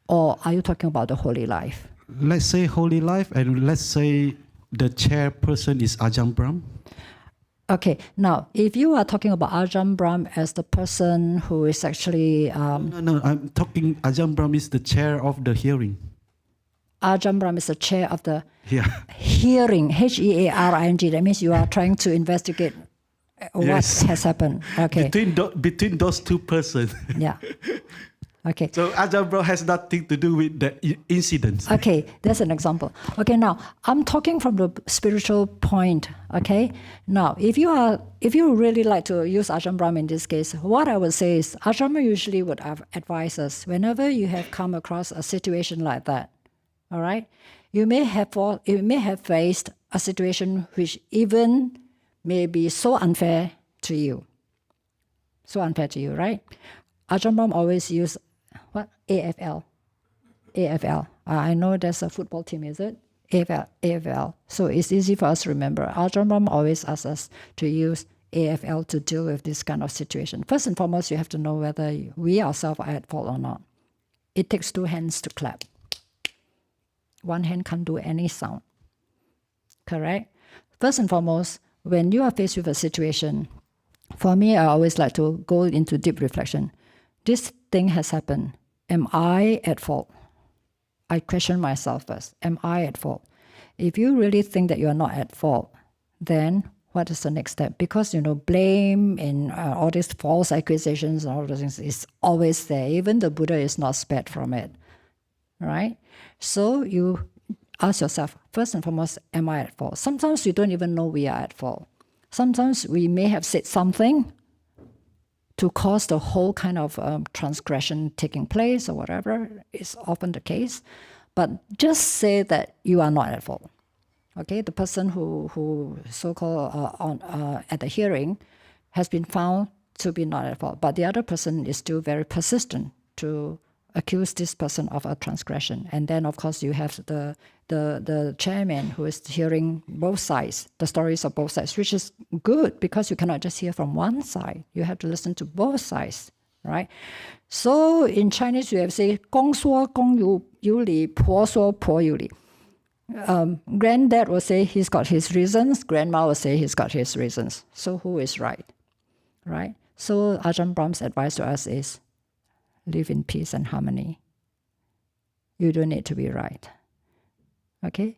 Speaker 1: or are you talking about the holy life?
Speaker 4: let's say holy life, and let's say the chairperson is Ajahn Brahm.
Speaker 1: Okay, now, if you are talking about Ajahn Brahm as the person who is actually...
Speaker 4: No, I'm talking Ajahn Brahm is the chair of the hearing.
Speaker 1: Ajahn Brahm is the chair of the
Speaker 4: Yeah.
Speaker 1: hearing, Hearing. That means you are trying to investigate what
Speaker 4: Yes.
Speaker 1: has happened. Okay,
Speaker 4: Between those two persons.
Speaker 1: yeah. Okay.
Speaker 4: So Ajahn Brahm has nothing to do with the incidents.
Speaker 1: Okay, that's an example. Okay, now I'm talking from the spiritual point. Okay, now if you really like to use Ajahn Brahm in this case, what I would say is Ajahn Brahm usually would advise us whenever you have come across a situation like that. All right, you may have faced a situation which even may be so unfair to you, right? Ajahn Brahm always use what? AFL. I know there's a football team, is it? AFL. So it's easy for us to remember. Ajahn Brahm always asks us to use AFL to deal with this kind of situation. First and foremost, you have to know whether we ourselves are at fault or not. It takes two hands to clap. One hand can't do any sound. Correct? First and foremost, when you are faced with a situation, for me, I always like to go into deep reflection. This thing has happened. Am I at fault? I question myself first. Am I at fault? If you really think that you are not at fault, then what is the next step? Because, blame and all these false accusations and all those things is always there. Even the Buddha is not spared from it. Right? So you ask yourself, first and foremost, am I at fault? Sometimes you don't even know we are at fault. Sometimes we may have said something to cause the whole kind of transgression taking place or whatever is often the case. But just say that you are not at fault. Okay, the person who so-called at the hearing has been found to be not at fault, but the other person is still very persistent to accuse this person of a transgression. And then, of course, you have the chairman who is hearing both sides, the stories of both sides, which is good because you cannot just hear from one side. You have to listen to both sides, right? So in Chinese, we have say, 公说公有理,婆说婆有理. Granddad will say he's got his reasons. Grandma will say he's got his reasons. So who is right? Right? So Ajahn Brahm's advice to us is, live in peace and harmony. You don't need to be right. Okay?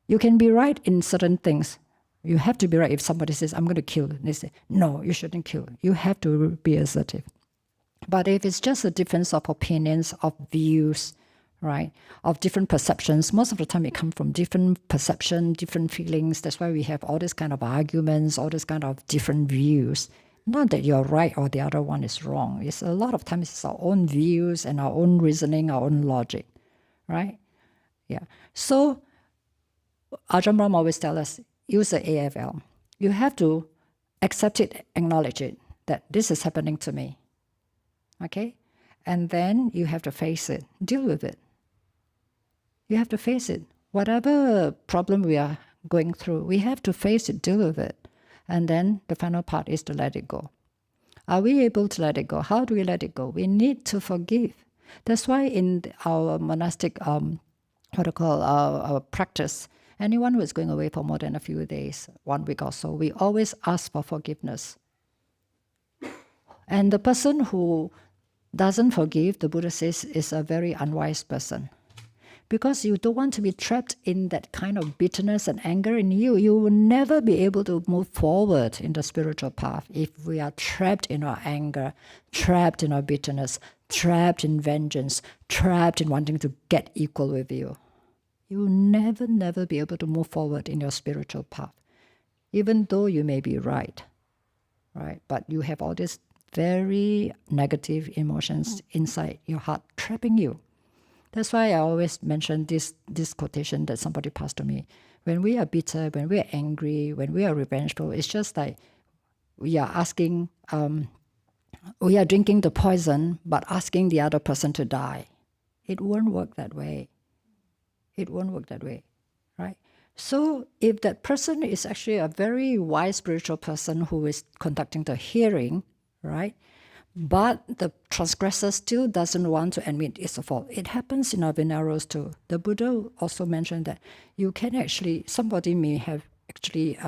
Speaker 1: You can be right in certain things. You have to be right if somebody says, I'm going to kill. They say, no, you shouldn't kill. You have to be assertive. But if it's just a difference of opinions, of views, right, of different perceptions, most of the time it comes from different perception, different feelings. That's why we have all this kind of arguments, all this kind of different views. Not that you're right or the other one is wrong. It's a lot of times it's our own views and our own reasoning, our own logic, right? Yeah. So Ajahn Brahm always tells us, use the AFL. You have to accept it, acknowledge it, that this is happening to me. Okay? And then you have to face it, deal with it. You have to face it. Whatever problem we are going through, we have to face it, deal with it. And then the final part is to let it go. Are we able to let it go? How do we let it go? We need to forgive. That's why in our monastic, practice, anyone who is going away for more than a few days, 1 week or so, we always ask for forgiveness. And the person who doesn't forgive, the Buddha says, is a very unwise person. Because you don't want to be trapped in that kind of bitterness and anger in you. You will never be able to move forward in the spiritual path if we are trapped in our anger, trapped in our bitterness, trapped in vengeance, trapped in wanting to get equal with you. You will never be able to move forward in your spiritual path, even though you may be right? But you have all these very negative emotions inside your heart trapping you. That's why I always mention this quotation that somebody passed to me. When we are bitter, when we are angry, when we are revengeful, it's just like we are asking, we are drinking the poison, but asking the other person to die. It won't work that way. It won't work that way, right? So if that person is actually a very wise spiritual person who is conducting the hearing, right? But the transgressor still doesn't want to admit it's a fault. It happens in our Veneros too. The Buddha also mentioned that you can actually, somebody may have actually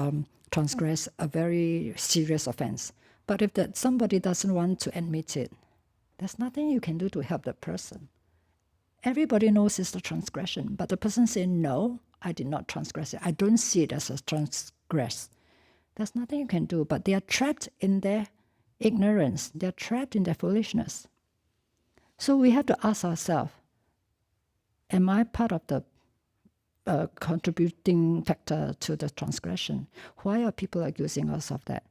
Speaker 1: transgressed a very serious offense. But if that somebody doesn't want to admit it, there's nothing you can do to help that person. Everybody knows it's a transgression, but the person says, no, I did not transgress it. I don't see it as a transgress. There's nothing you can do, but they are trapped in their ignorance. They're trapped in their foolishness. So we have to ask ourselves, am I part of the contributing factor to the transgression? Why are people accusing us of that?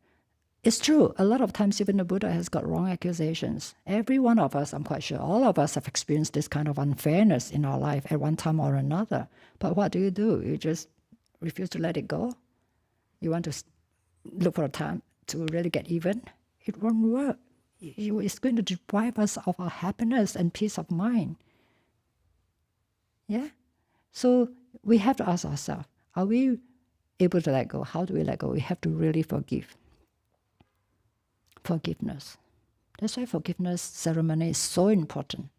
Speaker 1: It's true, a lot of times even the Buddha has got wrong accusations. Every one of us, I'm quite sure, all of us have experienced this kind of unfairness in our life at one time or another. But what do? You just refuse to let it go? You want to look for a time to really get even? It won't work. It's going to deprive us of our happiness and peace of mind. Yeah? So we have to ask ourselves, are we able to let go? How do we let go? We have to really forgive. Forgiveness. That's why forgiveness ceremony is so important.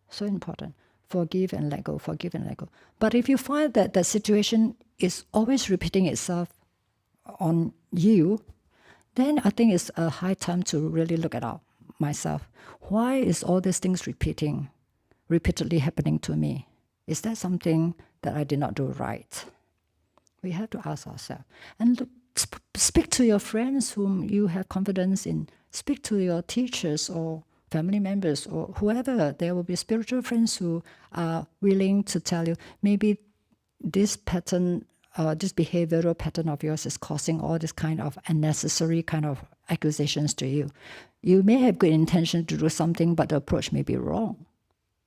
Speaker 1: So important. Forgive and let go, forgive and let go. But if you find that the situation is always repeating itself on you, then I think it's a high time to really look at myself. Why is all these things repeatedly happening to me? Is that something that I did not do right? We have to ask ourselves. And look, speak to your friends whom you have confidence in. Speak to your teachers or family members or whoever. There will be spiritual friends who are willing to tell you, maybe this pattern, this behavioral pattern of yours is causing all this kind of unnecessary kind of accusations to you. You may have good intention to do something, but the approach may be wrong.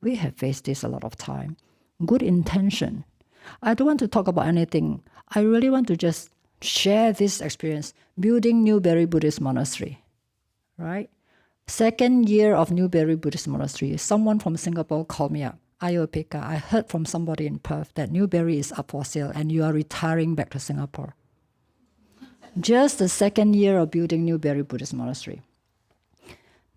Speaker 1: We have faced this a lot of time. Good intention. I don't want to talk about anything. I really want to just share this experience. Building Newbury Buddhist Monastery, right? Second year of Newbury Buddhist Monastery, someone from Singapore called me up. Ayya Upekkha, I heard from somebody in Perth that Newbury is up for sale and you are retiring back to Singapore. Just the second year of building Newbury Buddhist Monastery.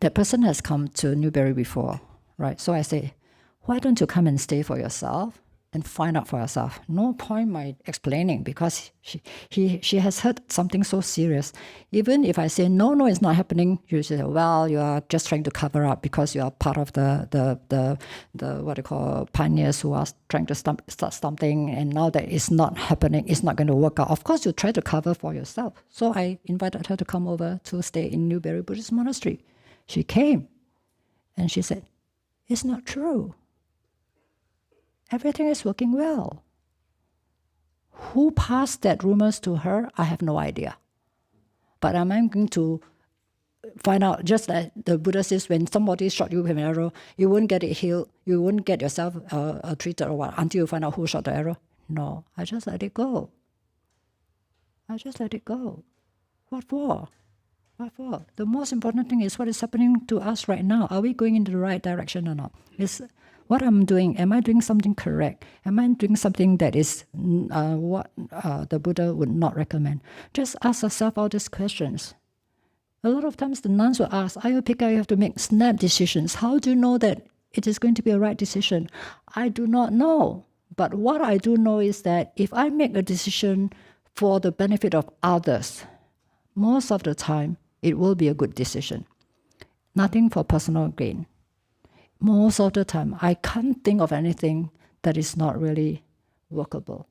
Speaker 1: That person has come to Newbury before, right? So I say, why don't you come and stay for yourself and find out for yourself? No point my explaining because she has heard something so serious. Even if I say, no, it's not happening, you say, well, you are just trying to cover up because you are part of the what you call pioneers who are trying to start something, and now that it's not happening, it's not going to work out. Of course, you try to cover for yourself. So I invited her to come over to stay in Newbury Buddhist Monastery. She came and she said, it's not true. Everything is working well. Who passed that rumors to her? I have no idea. But I'm going to find out, just like the Buddha says, when somebody shot you with an arrow, you won't get it healed, you won't get yourself treated or what, until you find out who shot the arrow. No, I just let it go. I just let it go. What for? What for? The most important thing is what is happening to us right now. Are we going in the right direction or not? What I'm doing, am I doing something correct? Am I doing something that is what the Buddha would not recommend? Just ask yourself all these questions. A lot of times the nuns will ask, Ayya Upekkha, you have to make snap decisions. How do you know that it is going to be a right decision? I do not know. But what I do know is that if I make a decision for the benefit of others, most of the time it will be a good decision. Nothing for personal gain. Most of the time, I can't think of anything that is not really workable.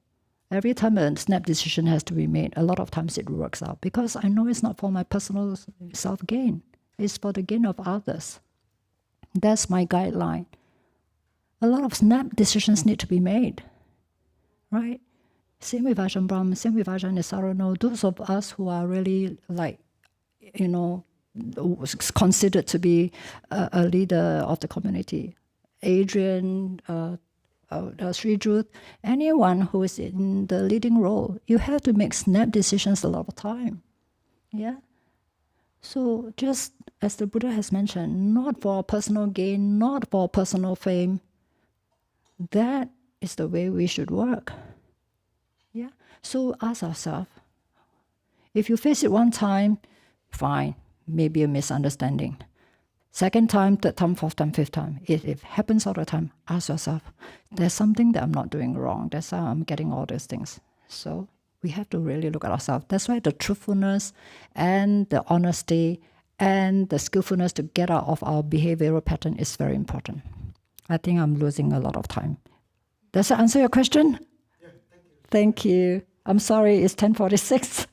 Speaker 1: Every time a snap decision has to be made, a lot of times it works out because I know it's not for my personal self-gain. It's for the gain of others. That's my guideline. A lot of snap decisions need to be made, right? Same with Ajahn Brahm, same with Ajahn Nisarano. Those of us who are really considered to be a leader of the community. Adrian, Sri Juth, anyone who is in the leading role, you have to make snap decisions a lot of time. Yeah? So just as the Buddha has mentioned, not for personal gain, not for personal fame, that is the way we should work. Yeah? So ask ourselves, if you face it one time, fine. Maybe a misunderstanding. Second time, third time, fourth time, fifth time. If it happens all the time, ask yourself, there's something that I'm not doing wrong. That's how I'm getting all these things. So we have to really look at ourselves. That's why the truthfulness and the honesty and the skillfulness to get out of our behavioral pattern is very important. I think I'm losing a lot of time. Does that answer your question?
Speaker 2: Yeah, thank you.
Speaker 1: Thank you. I'm sorry, it's 10:46.